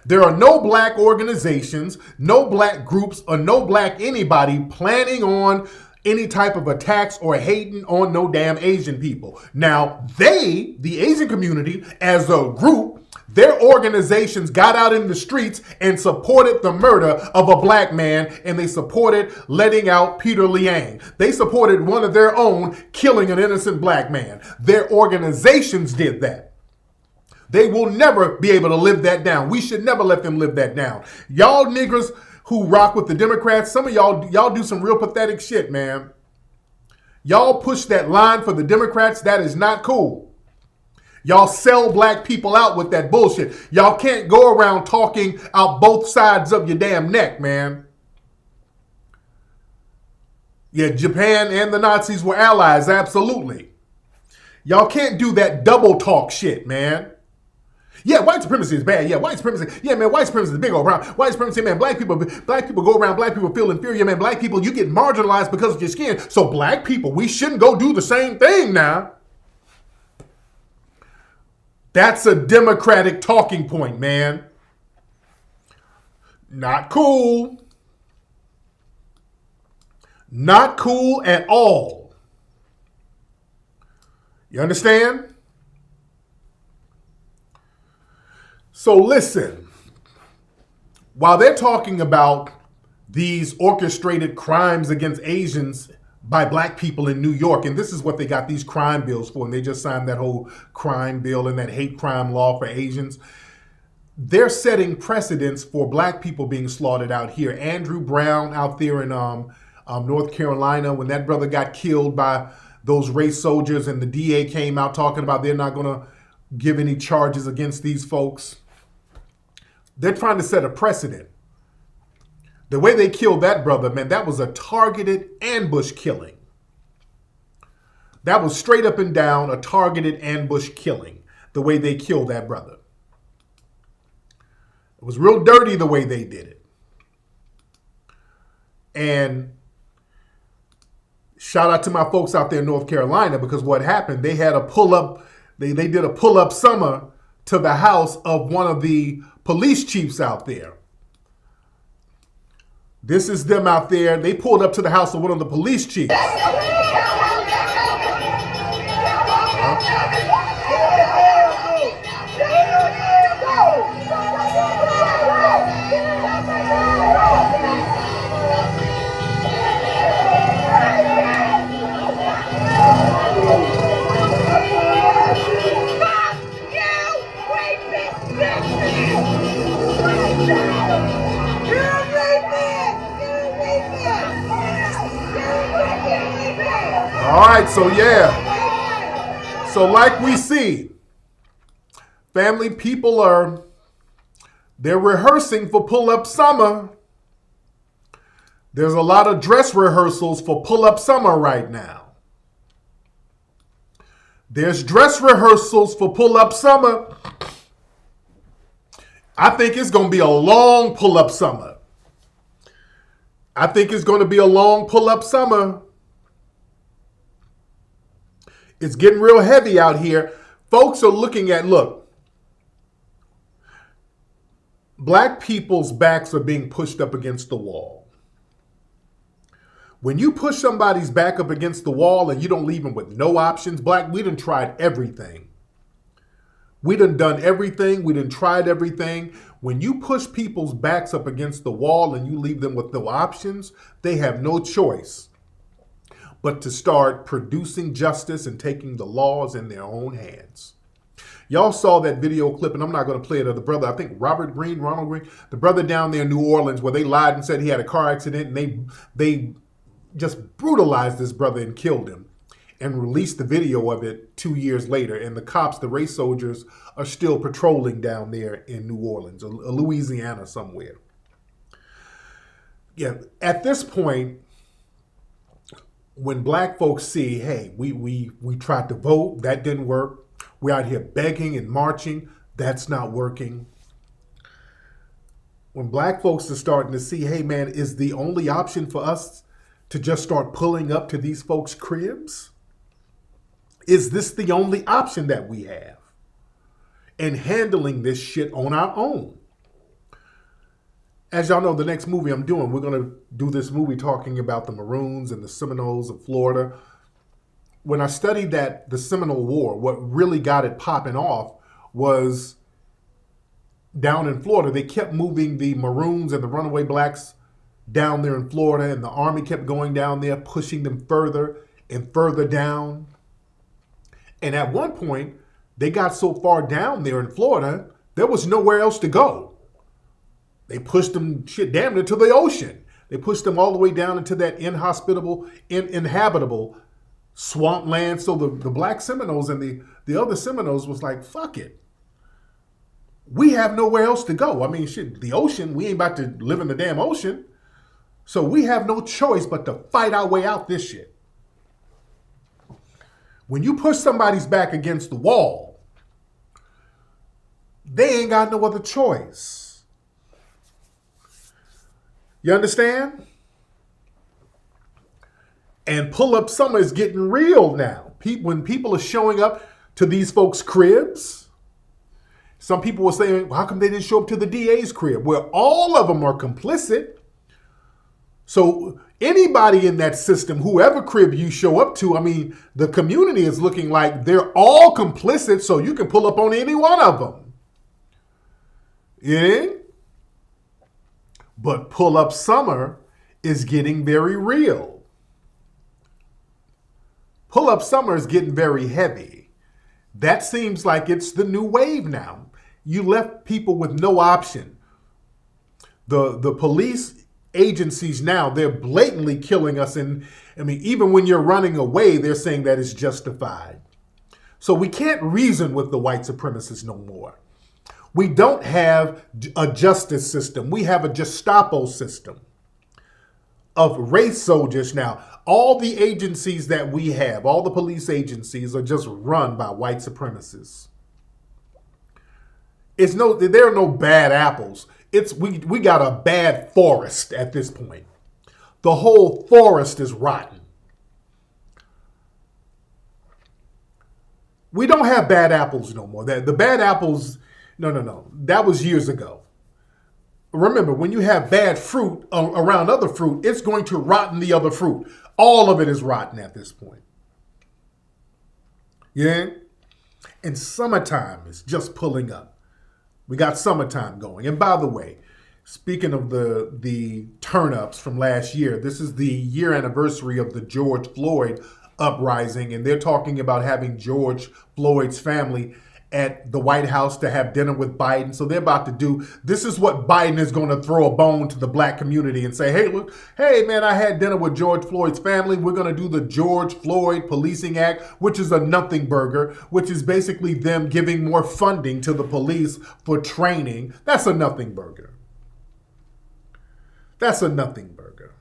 There are no black organizations, no black groups, or no black anybody planning on any type of attacks or hating on no damn Asian people. Now, they, the Asian community, as a group, their organizations got out in the streets and supported the murder of a black man, and they supported letting out Peter Liang. They supported one of their own killing an innocent black man. Their organizations did that. They will never be able to live that down. We should never let them live that down. Y'all niggers who rock with the Democrats, some of y'all do some real pathetic shit, man. Y'all push that line for the Democrats. That is not cool. Y'all sell black people out with that bullshit. Y'all can't go around talking out both sides of your damn neck, man. Yeah, Japan and the Nazis were allies, absolutely. Y'all can't do that double talk shit, man. Yeah, white supremacy is bad. Yeah, white supremacy. Yeah, man, white supremacy is big old problem. White supremacy, man, black people go around, black people feel inferior, man. Black people, you get marginalized because of your skin. So black people, we shouldn't go do the same thing now. That's a Democratic talking point, man. Not cool. Not cool at all. You understand? So listen, while they're talking about these orchestrated crimes against Asians by black people in New York, and this is what they got these crime bills for, and they just signed that whole crime bill and that hate crime law for Asians. They're setting precedents for black people being slaughtered out here. Andrew Brown out there in North Carolina, when that brother got killed by those race soldiers, and the DA came out talking about they're not going to give any charges against these folks. They're trying to set a precedent. The way they killed that brother, man, that was a targeted ambush killing. That was straight up and down a targeted ambush killing, the way they killed that brother. It was real dirty the way they did it. And shout out to my folks out there in North Carolina, because what happened, they had a pull-up, they did a pull-up summer to the house of one of the police chiefs out there. This is them out there. They pulled up to the house of one of the police chiefs. All right, so yeah. So like we see, family, people they're rehearsing for pull-up summer. There's a lot of dress rehearsals for pull-up summer right now. There's dress rehearsals for pull-up summer. I think it's going to be a long pull-up summer. I think it's going to be a long pull-up summer. It's getting real heavy out here. Folks are looking at, look, Black people's backs are being pushed up against the wall. When you push somebody's back up against the wall and you don't leave them with no options, we done tried everything. We done everything. We done tried everything. When you push people's backs up against the wall and you leave them with no options, they have no choice but to start producing justice and taking the laws in their own hands. Y'all saw that video clip, and I'm not going to play it, of the brother, I think Ronald Green, the brother down there in New Orleans, where they lied and said he had a car accident, and they just brutalized this brother and killed him, and released the video of it 2 years later. And the cops, the race soldiers, are still patrolling down there in New Orleans or Louisiana somewhere. Yeah, at this point, when black folks see, hey, we tried to vote, that didn't work. We're out here begging and marching, that's not working. When black folks are starting to see, hey man, is the only option for us to just start pulling up to these folks' cribs? Is this the only option that we have? And handling this shit on our own. As y'all know, the next movie I'm doing, we're going to do this movie talking about the Maroons and the Seminoles of Florida. When I studied the Seminole War, what really got it popping off was down in Florida. They kept moving the Maroons and the runaway blacks down there in Florida, and the army kept going down there, pushing them further and further down. And at one point, they got so far down there in Florida, there was nowhere else to go. They pushed them damn near to the ocean. They pushed them all the way down into that inhospitable, inhabitable swampland. So the black Seminoles and the other Seminoles was like, fuck it. We have nowhere else to go. I mean, shit, the ocean, we ain't about to live in the damn ocean. So we have no choice but to fight our way out this shit. When you push somebody's back against the wall, they ain't got no other choice. You understand? And pull-up summer is getting real now. When people are showing up to these folks' cribs, some people were saying, well, how come they didn't show up to the DA's crib? Well, all of them are complicit. So anybody in that system, whoever crib you show up to, I mean, the community is looking like they're all complicit, so you can pull up on any one of them. Yeah? But pull-up summer is getting very real. Pull-up summer is getting very heavy. That seems like it's the new wave now. You left people with no option. The police agencies now, they're blatantly killing us. And I mean, even when you're running away, they're saying that it's justified. So we can't reason with the white supremacists no more. We don't have a justice system. We have a Gestapo system of race soldiers now. All the agencies that we have, all the police agencies are just run by white supremacists. There are no bad apples. We got a bad forest at this point. The whole forest is rotten. We don't have bad apples no more. The bad apples, no. That was years ago. Remember, when you have bad fruit around other fruit, it's going to rotten the other fruit. All of it is rotten at this point. Yeah? And summertime is just pulling up. We got summertime going. And by the way, speaking of the turn-ups from last year, this is the year anniversary of the George Floyd uprising, and they're talking about having George Floyd's family at the White House to have dinner with Biden. So they're about to this is what Biden is going to throw a bone to the black community and say, hey, look, hey, man, I had dinner with George Floyd's family. We're going to do the George Floyd Policing Act, which is a nothing burger, which is basically them giving more funding to the police for training. That's a nothing burger. That's a nothing burger.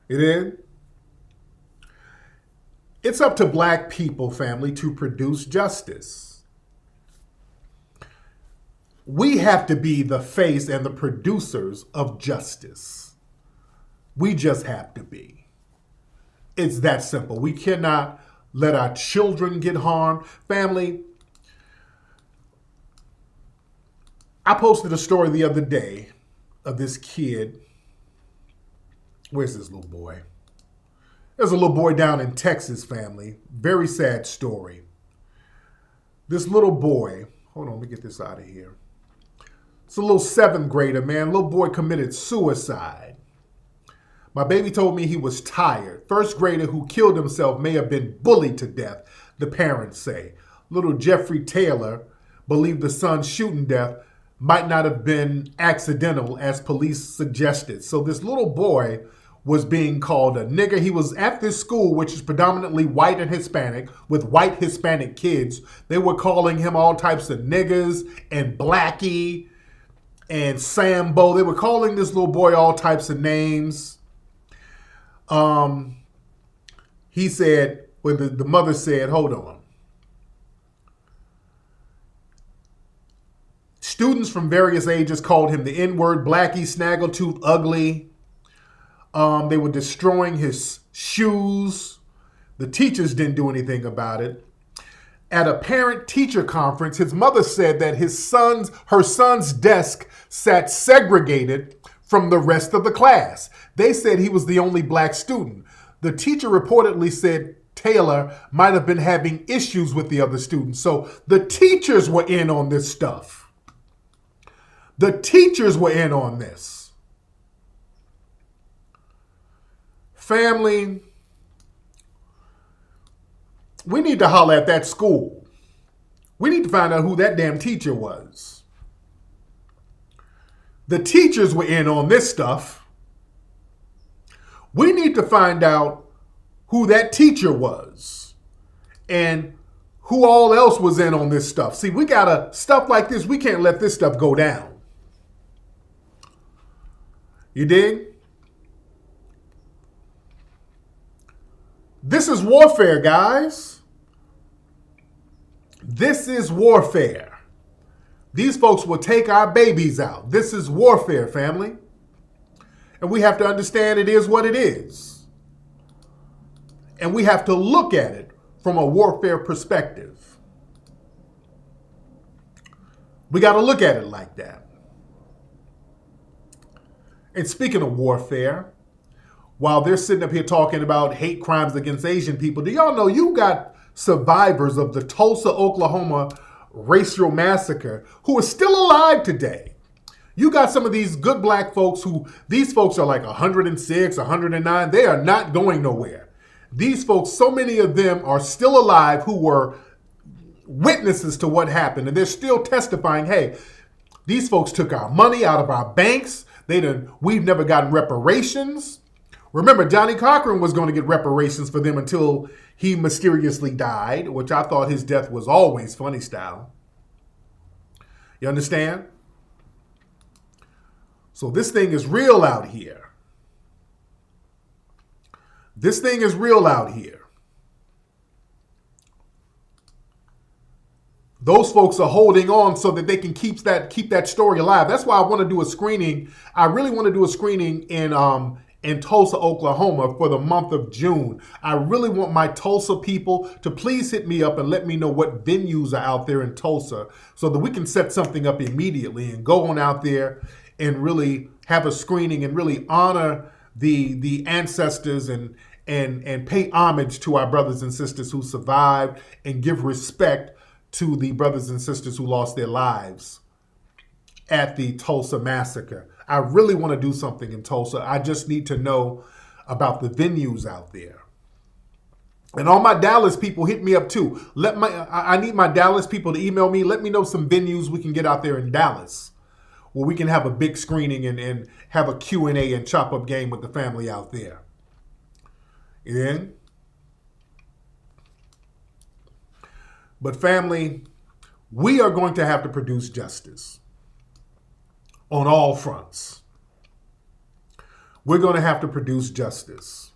It is? It's up to black people, family, to produce justice. We have to be the face and the producers of justice. We just have to be. It's that simple. We cannot let our children get harmed. Family, I posted a story the other day of this kid. Where's this little boy? There's a little boy down in Texas, family. Very sad story. This little boy, hold on, let me get this out of here. It's a little 7th grader, man. Little boy committed suicide. My baby told me he was tired. 1st grader who killed himself may have been bullied to death, the parents say. Little Jeffrey Taylor believed the son's shooting death might not have been accidental, as police suggested. So this little boy was being called a nigger. He was at this school, which is predominantly white and Hispanic, with white Hispanic kids. They were calling him all types of niggers and blackie and Sambo. They were calling this little boy all types of names. He said, well, the mother said, hold on. Students from various ages called him the N-word, blackie, snaggletooth, ugly. They were destroying his shoes. The teachers didn't do anything about it. At a parent-teacher conference, his mother said that her son's desk sat segregated from the rest of the class. They said he was the only black student. The teacher reportedly said Taylor might have been having issues with the other students. So the teachers were in on this stuff. The teachers were in on this. Family, we need to holler at that school. We need to find out who that damn teacher was. The teachers were in on this stuff. We need to find out who that teacher was and who all else was in on this stuff. See, we gotta, stuff like this, we can't let this stuff go down. You dig? This is warfare, guys. This is warfare. These folks will take our babies out. This is warfare, family. And we have to understand it is what it is. And we have to look at it from a warfare perspective. We got to look at it like that. And speaking of warfare, while they're sitting up here talking about hate crimes against Asian people, do y'all know you got survivors of the Tulsa, Oklahoma racial massacre who are still alive today? You got some of these good black folks these folks are like 106, 109. They are not going nowhere. These folks, so many of them are still alive who were witnesses to what happened. And they're still testifying, hey, these folks took our money out of our banks. We've never gotten reparations. Remember, Johnny Cochran was going to get reparations for them until he mysteriously died, which I thought his death was always funny style. You understand? So this thing is real out here. This thing is real out here. Those folks are holding on so that they can keep that story alive. That's why I want to do a screening. I really want to do a screening in Tulsa, Oklahoma for the month of June. I really want my Tulsa people to please hit me up and let me know what venues are out there in Tulsa so that we can set something up immediately and go on out there and really have a screening and really honor the ancestors and pay homage to our brothers and sisters who survived and give respect to the brothers and sisters who lost their lives at the Tulsa massacre. I really want to do something in Tulsa. I just need to know about the venues out there. And all my Dallas people, hit me up too. I need my Dallas people to email me. Let me know some venues we can get out there in Dallas where we can have a big screening and have a Q&A and chop up game with the family out there. Yeah? But family, we are going to have to produce justice on all fronts. We're going to have to produce justice.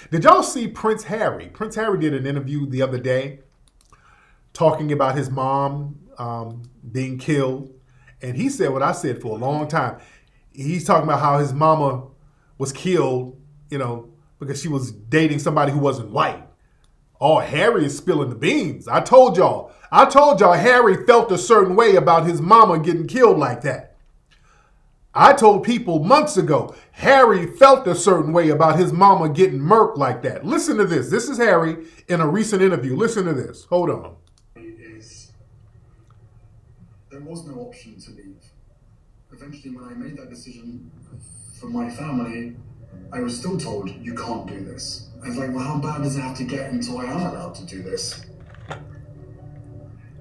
Did y'all see Prince Harry? Prince Harry did an interview the other day talking about his mom being killed. And he said what I said for a long time. He's talking about how his mama was killed, because she was dating somebody who wasn't white. Oh, Harry is spilling the beans. I told y'all Harry felt a certain way about his mama getting killed like that. I told people months ago, Harry felt a certain way about his mama getting murked like that. Listen to this. This is Harry in a recent interview. Listen to this. Hold on. There was no option to leave. Eventually, when I made that decision for my family, I was still told, you can't do this. I was like, well, how bad does it have to get until I am allowed to do this?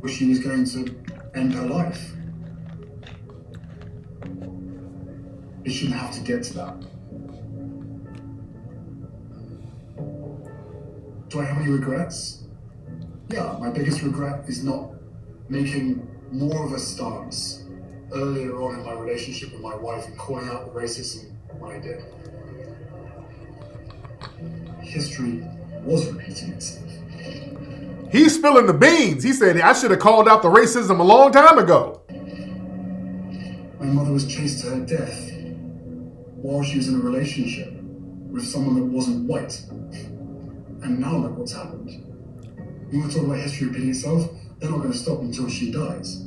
Where she was going to end her life. It shouldn't have to get to that. Do I have any regrets? Yeah, my biggest regret is not making more of a stance earlier on in my relationship with my wife and calling out the racism when I did. History was repeating itself. He's spilling the beans. He said, I should have called out the racism a long time ago. My mother was chased to her death while she was in a relationship with someone that wasn't white. And now look what's happened. You want to talk about history repeating itself? They're not going to stop until she dies.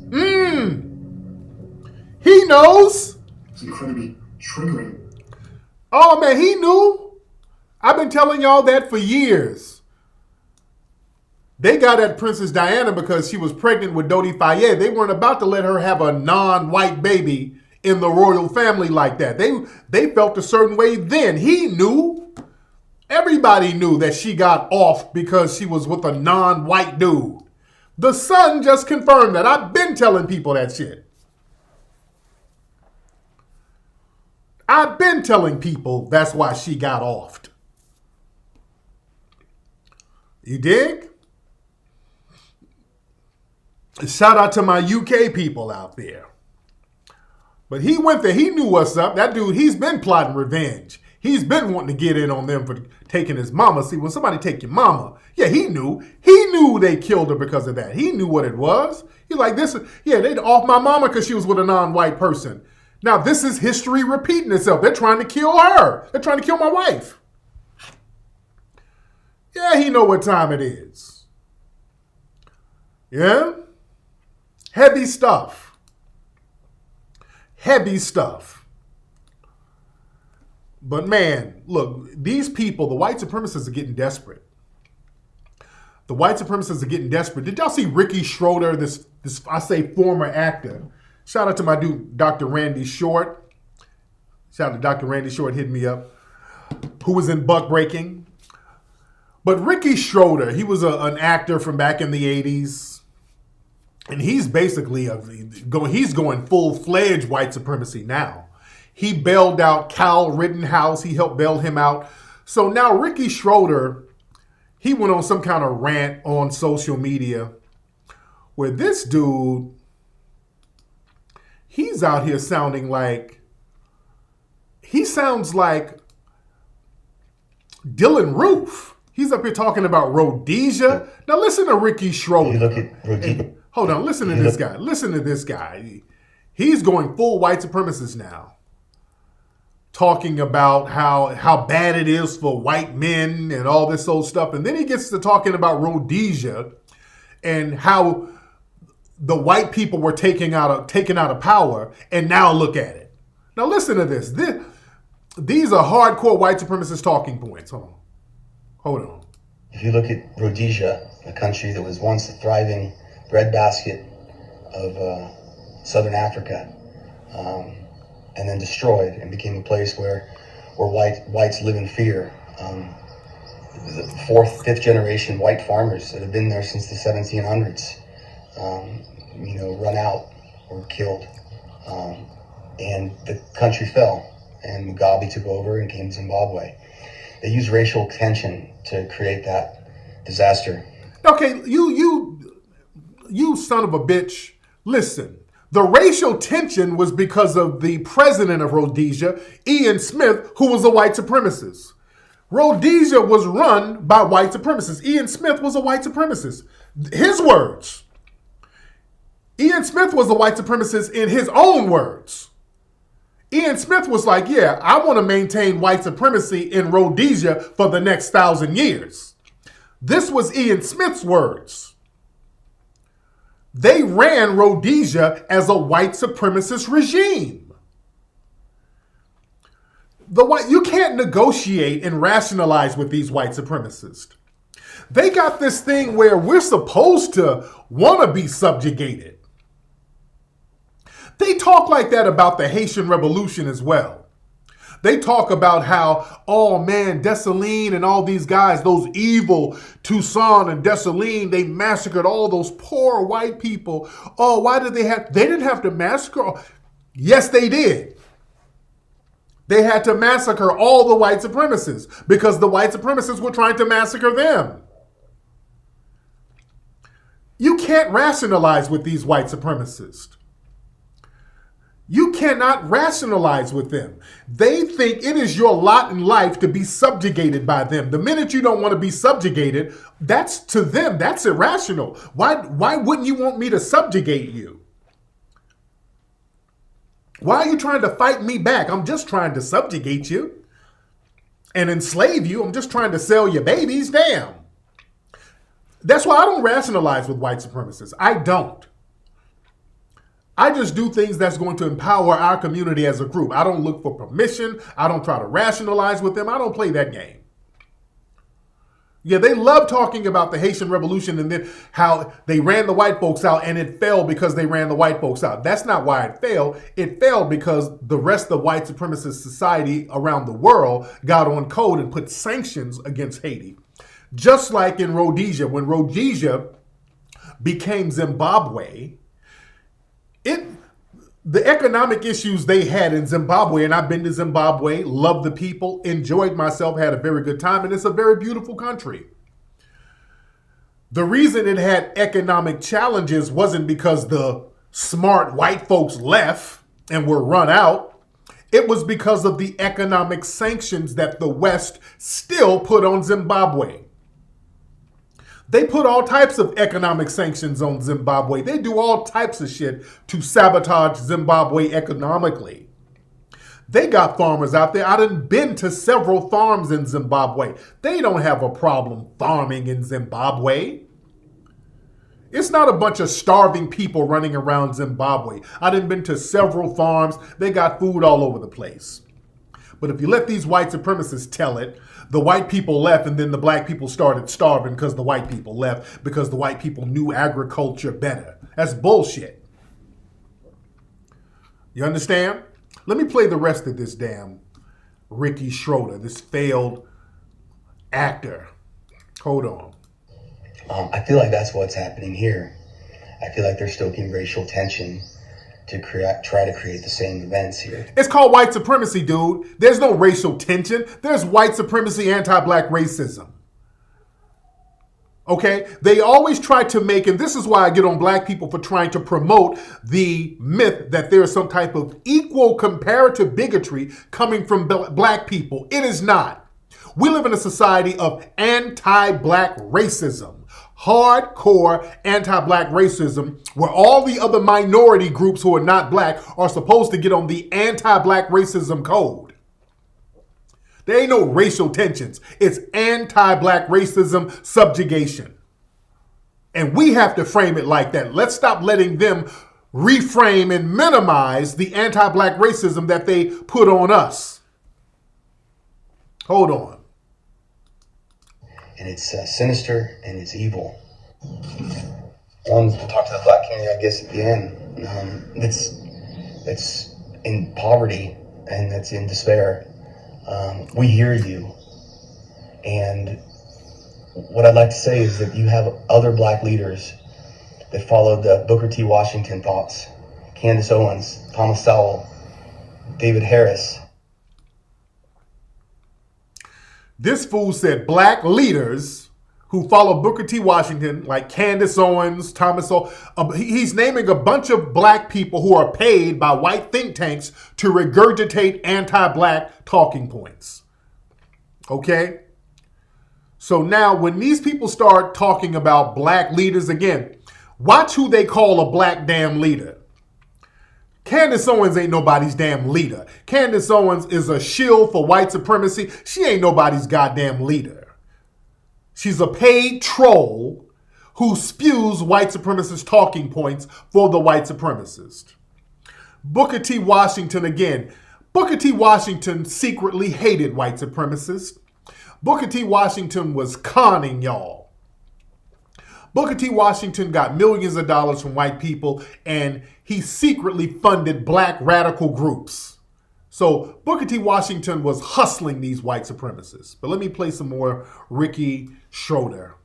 He knows. It's incredibly triggering. Oh, man, he knew. I've been telling y'all that for years. They got at Princess Diana because she was pregnant with Dodi Fayed. They weren't about to let her have a non-white baby in the royal family like that. They felt a certain way then. He knew. Everybody knew that she got off because she was with a non-white dude. The Sun just confirmed that. I've been telling people that shit. I've been telling people that's why she got offed. You dig? Shout out to my UK people out there. But he went there. He knew what's up. That dude, he's been plotting revenge. He's been wanting to get in on them for taking his mama. See, when somebody take your mama, yeah, he knew. He knew they killed her because of that. He knew what it was. He's like, they'd off my mama because she was with a non-white person. Now, this is history repeating itself. They're trying to kill her. They're trying to kill my wife. Yeah, he know what time it is. Yeah? Heavy stuff. Heavy stuff. But man, look, these people, the white supremacists are getting desperate. The white supremacists are getting desperate. Did y'all see Ricky Schroeder, this I say former actor? Shout out to my dude, Dr. Randy Short. Shout out to Dr. Randy Short hitting me up, who was in Buck Breaking. But Ricky Schroeder, he was an actor from back in the 80s. And he's basically going full-fledged white supremacy now. He bailed out Kyle Rittenhouse. He helped bail him out. So now Ricky Schroeder, he went on some kind of rant on social media where this dude, he's out here sounding like, he sounds like Dylan Roof. He's up here talking about Rhodesia. Now listen to Ricky Schroeder. You look at Rhodesia. Hold on, listen to this guy. Listen to this guy. He's going full white supremacist now. Talking about how bad it is for white men and all this old stuff. And then he gets to talking about Rhodesia and how the white people were taken out of power. And now look at it. Now listen to this. These are hardcore white supremacist talking points. Hold on. If you look at Rhodesia, a country that was once a thriving breadbasket of southern Africa, and then destroyed and became a place where whites live in fear. The fourth, fifth generation white farmers that have been there since the 1700s, run out or killed, and the country fell, and Mugabe took over and came to Zimbabwe. They used racial tension to create that disaster. Okay, you son of a bitch, listen. The racial tension was because of the president of Rhodesia, Ian Smith, who was a white supremacist. Rhodesia was run by white supremacists. Ian Smith was a white supremacist. His words. Ian Smith was a white supremacist in his own words. Ian Smith was like, yeah, I want to maintain white supremacy in Rhodesia for the next 1,000 years. This was Ian Smith's words. They ran Rhodesia as a white supremacist regime. You can't negotiate and rationalize with these white supremacists. They got this thing where we're supposed to want to be subjugated. They talk like that about the Haitian Revolution as well. They talk about how, oh man, Dessalines and all these guys, those evil Toussaint and Dessalines, they massacred all those poor white people. Oh, why did they didn't have to massacre. Yes, they did. They had to massacre all the white supremacists because the white supremacists were trying to massacre them. You can't rationalize with these white supremacists. You cannot rationalize with them. They think it is your lot in life to be subjugated by them. The minute you don't want to be subjugated, that's to them, that's irrational. Why wouldn't you want me to subjugate you? Why are you trying to fight me back? I'm just trying to subjugate you and enslave you. I'm just trying to sell your babies. Damn. That's why I don't rationalize with white supremacists. I don't. I just do things that's going to empower our community as a group. I don't look for permission. I don't try to rationalize with them. I don't play that game. Yeah, they love talking about the Haitian Revolution and then how they ran the white folks out and it fell because they ran the white folks out. That's not why it failed. It failed because the rest of white supremacist society around the world got on code and put sanctions against Haiti. Just like in Rhodesia, when Rhodesia became Zimbabwe, the economic issues they had in Zimbabwe, and I've been to Zimbabwe, loved the people, enjoyed myself, had a very good time, and it's a very beautiful country. The reason it had economic challenges wasn't because the smart white folks left and were run out. It was because of the economic sanctions that the West still put on Zimbabwe. They put all types of economic sanctions on Zimbabwe. They do all types of shit to sabotage Zimbabwe economically. They got farmers out there. I done been to several farms in Zimbabwe. They don't have a problem farming in Zimbabwe. It's not a bunch of starving people running around Zimbabwe. I done been to several farms. They got food all over the place. But if you let these white supremacists tell it, the white people left and then the black people started starving because the white people left because the white people knew agriculture better. That's bullshit. You understand? Let me play the rest of this damn Ricky Schroeder, this failed actor. Hold on. I feel like that's what's happening here. I feel like they're stoking racial tension to try to create the same events here. It's called white supremacy, dude. There's no racial tension. There's white supremacy, anti-black racism. Okay? They always try to make, and this is why I get on black people for trying to promote the myth that there's some type of equal comparative bigotry coming from black people. It is not. We live in a society of anti-black racism. Hardcore anti-black racism where all the other minority groups who are not black are supposed to get on the anti-black racism code. There ain't no racial tensions. It's anti-black racism subjugation. And we have to frame it like that. Let's stop letting them reframe and minimize the anti-black racism that they put on us. Hold on. And it's sinister and it's evil. I wanted to talk to the black community, I guess, at the end. That's in poverty and that's in despair. We hear you. And what I'd like to say is that you have other black leaders that followed the Booker T. Washington thoughts. Candace Owens, Thomas Sowell, David Harris. This fool said black leaders who follow Booker T. Washington, like Candace Owens, Thomas Sowell. He's naming a bunch of black people who are paid by white think tanks to regurgitate anti-black talking points. Okay? So now when these people start talking about black leaders again, watch who they call a black damn leader. Candace Owens ain't nobody's damn leader. Candace Owens is a shill for white supremacy. She ain't nobody's goddamn leader. She's a paid troll who spews white supremacist talking points for the white supremacist. Booker T. Washington, again, Booker T. Washington secretly hated white supremacists. Booker T. Washington was conning y'all. Booker T. Washington got millions of dollars from white people, and he secretly funded black radical groups. So Booker T. Washington was hustling these white supremacists. But let me play some more Ricky Schroeder.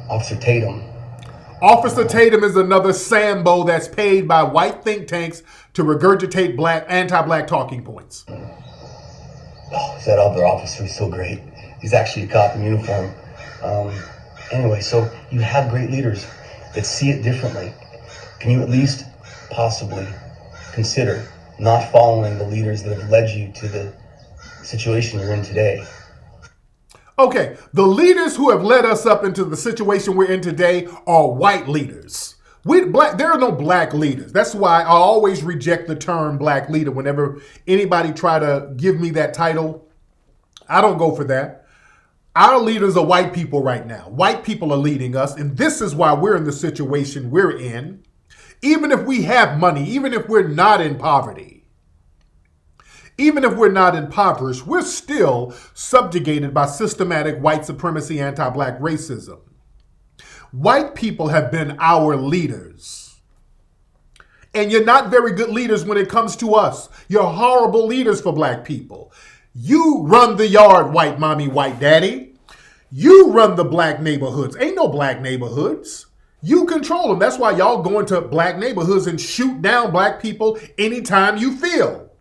Officer Tatum. Officer Tatum is another Sambo that's paid by white think tanks to regurgitate anti-black talking points. Oh, that other officer is so great. He's actually a cop in uniform. Anyway, so you have great leaders that see it differently. Can you at least possibly consider not following the leaders that have led you to the situation you're in today? Okay, the leaders who have led us up into the situation we're in today are white leaders. There are no black leaders. That's why I always reject the term black leader whenever anybody try to give me that title. I don't go for that. Our leaders are white people right now. White people are leading us, and this is why we're in the situation we're in. Even if we have money, even if we're not in poverty, even if we're not impoverished, we're still subjugated by systematic white supremacy, anti-black racism. White people have been our leaders. And you're not very good leaders when it comes to us. You're horrible leaders for black people. You run the yard, white mommy, white daddy. You run the black neighborhoods. Ain't no black neighborhoods. You control them. That's why y'all go into black neighborhoods and shoot down black people anytime you feel.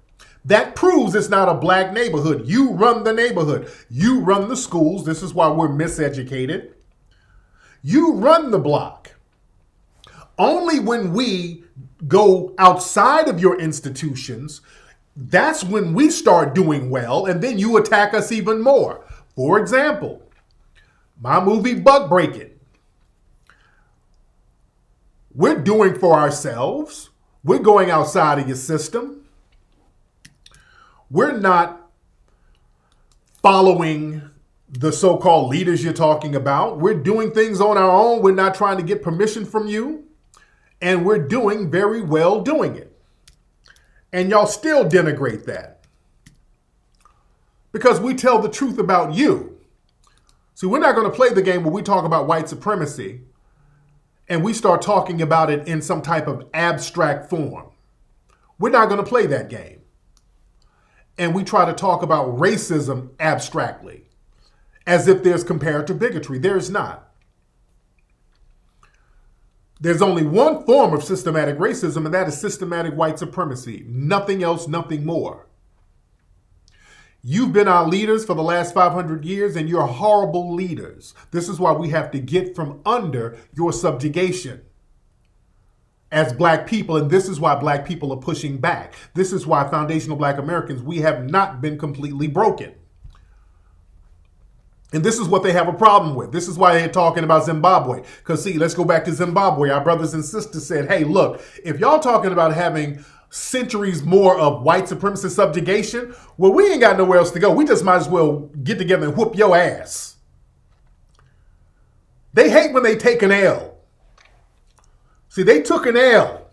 That proves it's not a black neighborhood. You run the neighborhood. You run the schools. This is why we're miseducated. You run the block. Only when we go outside of your institutions, that's when we start doing well, and then you attack us even more. For example, my movie Buck Breaking. We're doing for ourselves. We're going outside of your system. We're not following the so-called leaders you're talking about. We're doing things on our own. We're not trying to get permission from you. And we're doing very well doing it. And y'all still denigrate that. Because we tell the truth about you. See, we're not going to play the game where we talk about white supremacy and we start talking about it in some type of abstract form. We're not going to play that game. And we try to talk about racism abstractly, as if there's comparative bigotry. There's not. There's only one form of systematic racism, and that is systematic white supremacy. Nothing else, nothing more. You've been our leaders for the last 500 years, and you're horrible leaders. This is why we have to get from under your subjugation as black people, and this is why black people are pushing back. This is why foundational black Americans, we have not been completely broken. And this is what they have a problem with. This is why they're talking about Zimbabwe. Because see, let's go back to Zimbabwe. Our brothers and sisters said, hey, look, if y'all talking about having centuries more of white supremacist subjugation, well, we ain't got nowhere else to go. We just might as well get together and whoop your ass. They hate when they take an L. See, they took an L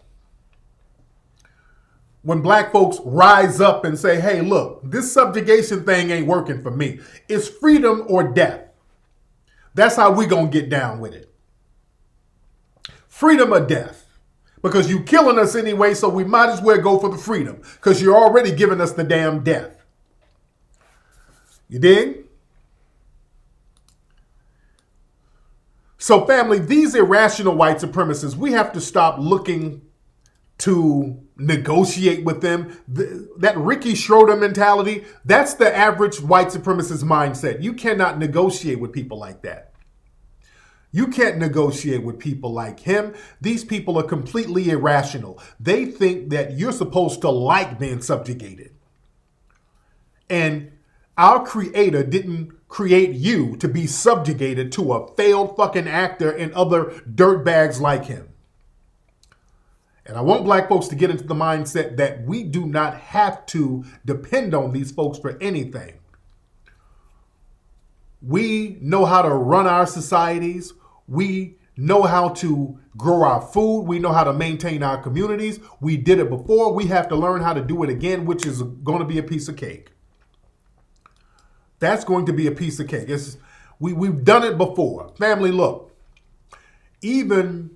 when black folks rise up and say, hey, look, this subjugation thing ain't working for me. It's freedom or death. That's how we gonna get down with it. Freedom or death. Because you killing us anyway, so we might as well go for the freedom. Because you're already giving us the damn death. You dig? So family, these irrational white supremacists, we have to stop looking to negotiate with them. That Ricky Schroeder mentality, that's the average white supremacist mindset. You cannot negotiate with people like that. You can't negotiate with people like him. These people are completely irrational. They think that you're supposed to like being subjugated. And our creator didn't create you to be subjugated to a failed fucking actor and other dirtbags like him. And I want black folks to get into the mindset that we do not have to depend on these folks for anything. We know how to run our societies. We know how to grow our food. We know how to maintain our communities. We did it before. We have to learn how to do it again, which is going to be a piece of cake. That's going to be a piece of cake. We've done it before. Family, look, even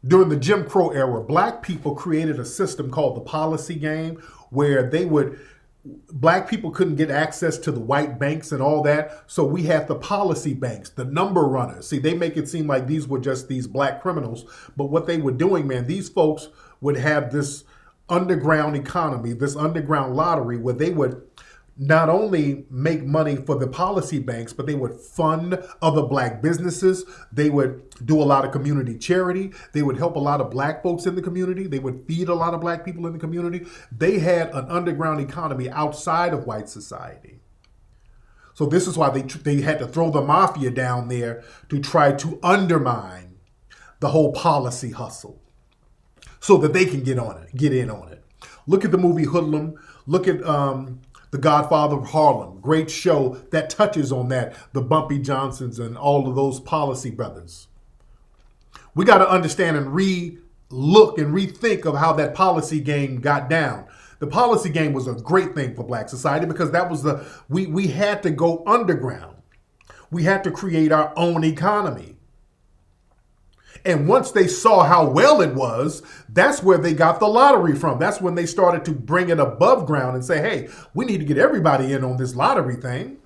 during the Jim Crow era, black people created a system called the policy game where black people couldn't get access to the white banks and all that. So we had the policy banks, the number runners. See, they make it seem like these were just these black criminals. But what they were doing, man, these folks would have this underground economy, this underground lottery where they would not only make money for the policy banks, but they would fund other black businesses. They would do a lot of community charity. They would help a lot of black folks in the community. They would feed a lot of black people in the community. They had an underground economy outside of white society. So this is why they had to throw the mafia down there to try to undermine the whole policy hustle so that they can get in on it. Look at the movie Hoodlum. Look at The Godfather of Harlem, great show that touches on that, the Bumpy Johnsons and all of those policy brothers. We got to understand and re-look and rethink of how that policy game got down. The policy game was a great thing for black society because that was we had to go underground. We had to create our own economy. And once they saw how well it was, that's where they got the lottery from. That's when they started to bring it above ground and say, hey, we need to get everybody in on this lottery thing.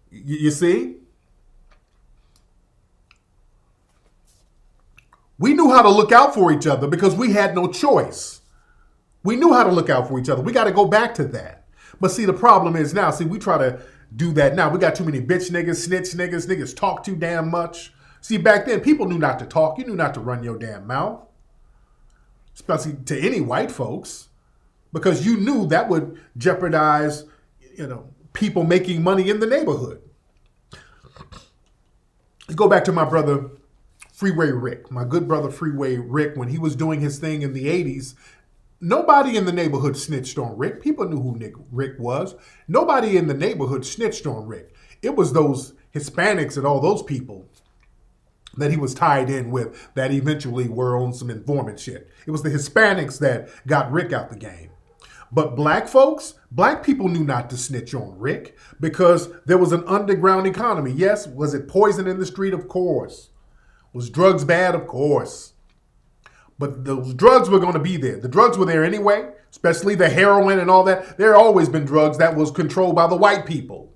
You see? We knew how to look out for each other because we had no choice. We knew how to look out for each other. We got to go back to that. But see, the problem is now, we try to do that now. We got too many bitch niggas, snitch niggas talk too damn much. See, back then, people knew not to talk. You knew not to run your damn mouth, especially to any white folks, because you knew that would jeopardize, people making money in the neighborhood. Let's go back to my brother, Freeway Rick, my good brother, Freeway Rick. When he was doing his thing in the 80s, nobody in the neighborhood snitched on Rick. People knew who Rick was. Nobody in the neighborhood snitched on Rick. It was those Hispanics and all those people that he was tied in with that eventually were on some informant shit. It was the Hispanics that got Rick out the game. But black folks, black people knew not to snitch on Rick because there was an underground economy. Yes, was it poison in the street? Of course. Was drugs bad? Of course. But those drugs were going to be there. The drugs were there anyway, especially the heroin and all that. There always been drugs that was controlled by the white people.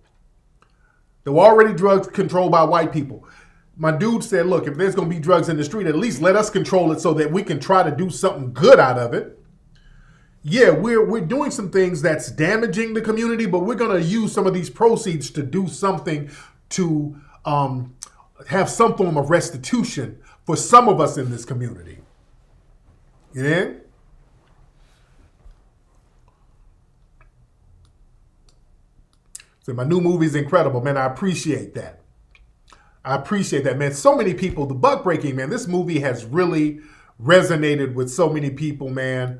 There were already drugs controlled by white people. My dude said, look, if there's going to be drugs in the street, at least let us control it so that we can try to do something good out of it. Yeah, we're doing some things that's damaging the community, but we're going to use some of these proceeds to do something to have some form of restitution for some of us in this community. You in? So my new movie is incredible, man. I appreciate that. Man. So many people, the buck breaking, man, this movie has really resonated with so many people, man.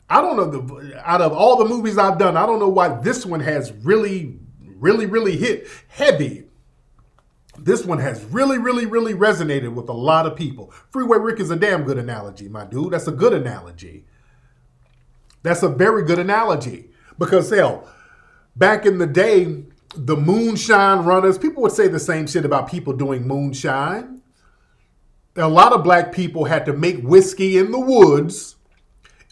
I don't know, out of all the movies I've done, I don't know why this one has really hit heavy. This one has really resonated with a lot of people. Freeway Rick is a damn good analogy, my dude. That's a good analogy. That's a very good analogy. Because, hell, back in the day, the moonshine runners, people would say the same shit about people doing moonshine. A lot of black people had to make whiskey in the woods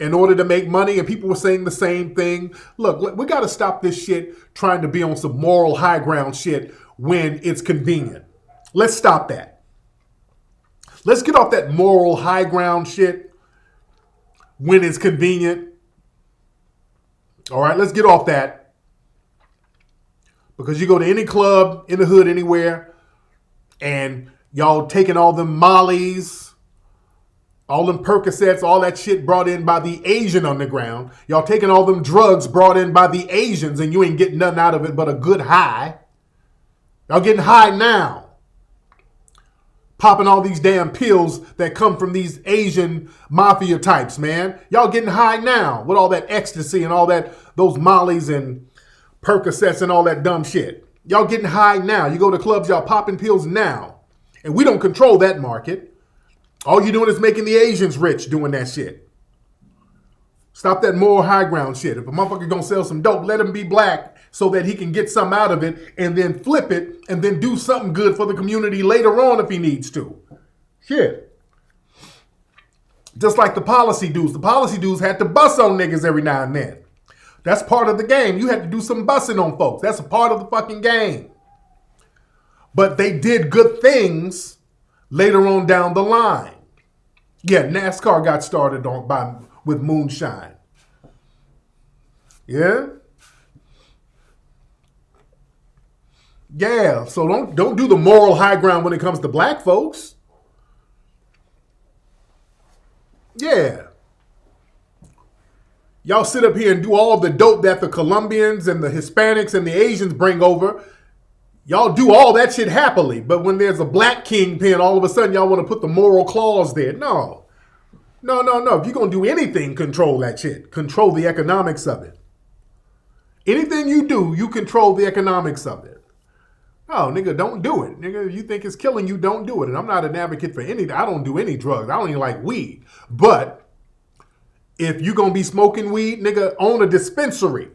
in order to make money, and people were saying the same thing. Look, we got to stop this shit trying to be on some moral high ground shit when it's convenient. Let's stop that. Let's get off that moral high ground shit when it's convenient. All right, let's get off that. Because you go to any club in the hood anywhere and y'all taking all them mollies, all them Percocets, all that shit brought in by the Asian underground. Y'all taking all them drugs brought in by the Asians and you ain't getting nothing out of it but a good high. Y'all getting high now. Popping all these damn pills that come from these Asian mafia types, man. Y'all getting high now with all that ecstasy and all that, those mollies and Percocets and all that dumb shit. Y'all getting high now. You go to clubs, y'all popping pills now. And we don't control that market. All you're doing is making the Asians rich doing that shit. Stop that moral high ground shit. If a motherfucker gonna sell some dope, let him be black so that he can get something out of it and then flip it and then do something good for the community later on if he needs to. Shit. Just like the policy dudes. The policy dudes had to bust on niggas every now and then. That's part of the game. You had to do some busting on folks. That's a part of the fucking game. But they did good things later on down the line. Yeah, NASCAR got started with moonshine. Yeah? Yeah, so don't do the moral high ground when it comes to black folks. Yeah. Y'all sit up here and do all the dope that the Colombians and the Hispanics and the Asians bring over. Y'all do all that shit happily. But when there's a black kingpin, all of a sudden y'all want to put the moral clause there. No. No. If you're going to do anything, control that shit. Control the economics of it. Anything you do, you control the economics of it. No, nigga, don't do it. Nigga, if you think it's killing you, don't do it. And I'm not an advocate for anything. I don't do any drugs. I don't even like weed. But if you're going to be smoking weed, nigga, own a dispensary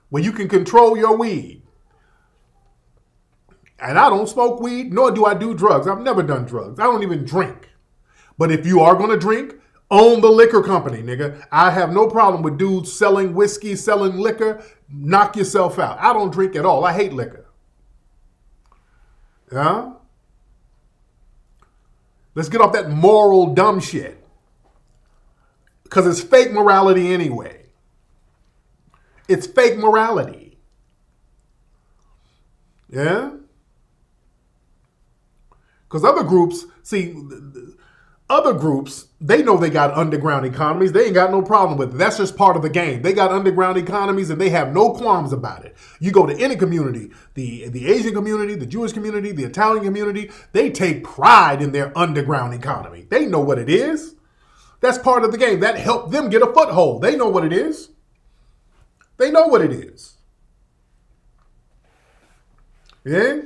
where you can control your weed. And I don't smoke weed, nor do I do drugs. I've never done drugs. I don't even drink. But if you are going to drink, own the liquor company, nigga. I have no problem with dudes selling whiskey, selling liquor. Knock yourself out. I don't drink at all. I hate liquor. Yeah? Let's get off that moral dumb shit. Because it's fake morality anyway. It's fake morality. Yeah? Because other groups, they know they got underground economies. They ain't got no problem with it. That's just part of the game. They got underground economies and they have no qualms about it. You go to any community, the Asian community, the Jewish community, the Italian community, they take pride in their underground economy. They know what it is. That's part of the game. That helped them get a foothold. They know what it is. They know what it is. Yeah?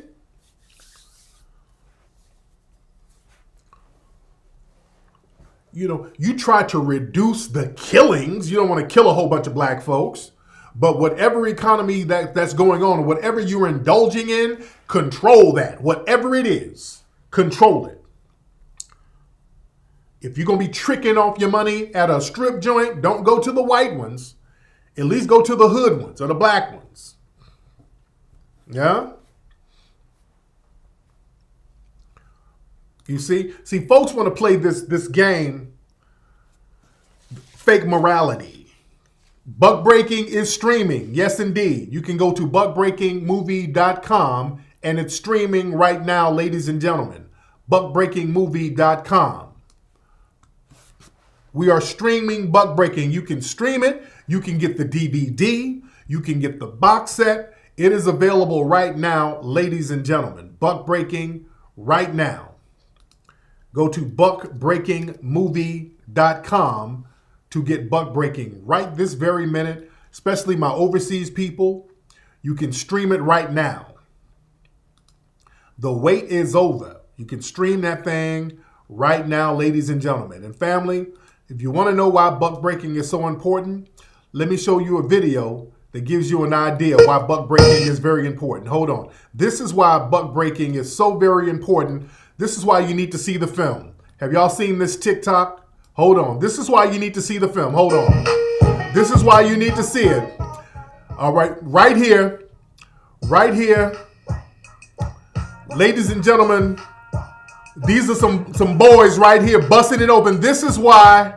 You know, you try to reduce the killings. You don't want to kill a whole bunch of black folks. But whatever economy that's going on, whatever you're indulging in, control that. Whatever it is, control it. If you're going to be tricking off your money at a strip joint, don't go to the white ones. At least go to the hood ones or the black ones. Yeah? You see? See, folks want to play this game, fake morality. Buck Breaking is streaming. Yes, indeed. You can go to buckbreakingmovie.com and it's streaming right now, ladies and gentlemen. buckbreakingmovie.com. We are streaming Buck Breaking. You can stream it. You can get the DVD. You can get the box set. It is available right now, ladies and gentlemen. Buck Breaking right now. Go to buckbreakingmovie.com to get Buck Breaking right this very minute, especially my overseas people. You can stream it right now. The wait is over. You can stream that thing right now, ladies and gentlemen. And family, if you want to know why Buck Breaking is so important, let me show you a video that gives you an idea why Buck Breaking is very important. Hold on. This is why Buck Breaking is so very important. This is why you need to see the film. Have y'all seen this TikTok? Hold on. This is why you need to see the film. Hold on. This is why you need to see it. All right. Right here. Right here. Ladies and gentlemen, these are some boys right here busting it open. This is why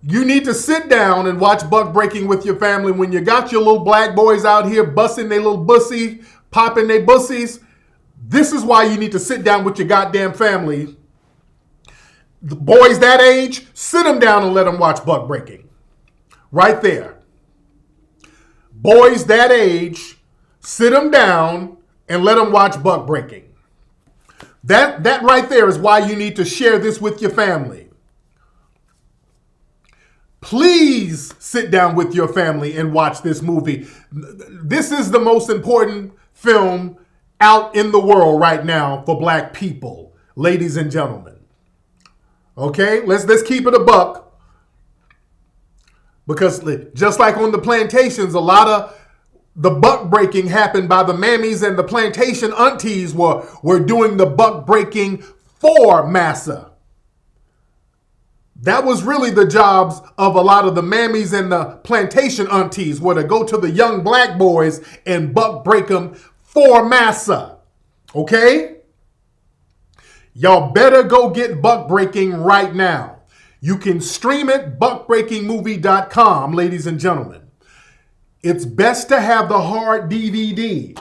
you need to sit down and watch Buck Breaking with your family when you got your little black boys out here busting their little bussy, popping their bussies. This is why you need to sit down with your goddamn family. The boys that age, sit them down and let them watch Buck Breaking. Right there. Boys that age, sit them down and let them watch Buck Breaking. That right there is why you need to share this with your family. Please sit down with your family and watch this movie. This is the most important film out in the world right now for black people, ladies and gentlemen. Okay, let's keep it a buck. Because just like on the plantations, a lot of the buck breaking happened by the mammies, and the plantation aunties were doing the buck breaking for massa. That was really the jobs of a lot of the mammies and the plantation aunties, were to go to the young black boys and buck break them for massa. Okay? Y'all better go get buck breaking right now. You can stream it, buckbreakingmovie.com, ladies and gentlemen. It's best to have the hard DVD,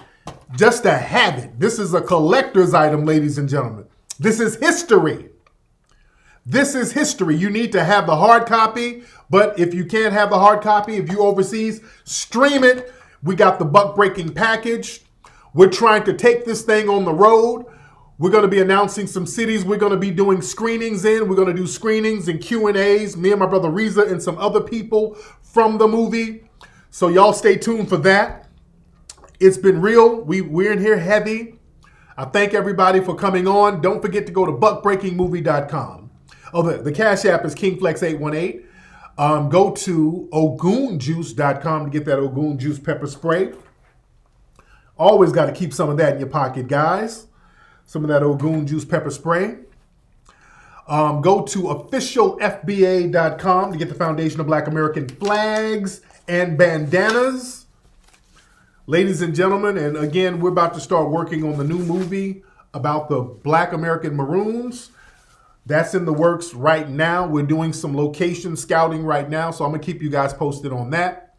just to have it. This is a collector's item, ladies and gentlemen. This is history. This is history. You need to have the hard copy, but if you can't have the hard copy, if you're overseas, stream it. We got the buck breaking package. We're trying to take this thing on the road. We're going to be announcing some cities we're going to be doing screenings in. We're going to do screenings and Q&As, me and my brother Reza and some other people from the movie. So y'all stay tuned for that. It's been real. We're in here heavy. I thank everybody for coming on. Don't forget to go to buckbreakingmovie.com. Oh, the Cash App is KingFlex818. Go to ogoonjuice.com to get that Ogoon Juice pepper spray. Always got to keep some of that in your pocket, guys. Some of that Ogoon Juice pepper spray. Go to officialfba.com to get the Foundation of Black American flags and bandanas. Ladies and gentlemen, and again, we're about to start working on the new movie about the Black American Maroons. That's in the works right now. We're doing some location scouting right now, so I'm going to keep you guys posted on that.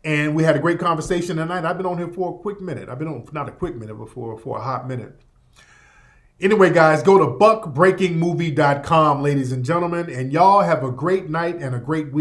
And we had a great conversation tonight. I've been on here for a quick minute. I've been on, not a quick minute, but for a hot minute. Anyway, guys, go to buckbreakingmovie.com, ladies and gentlemen, and y'all have a great night and a great week.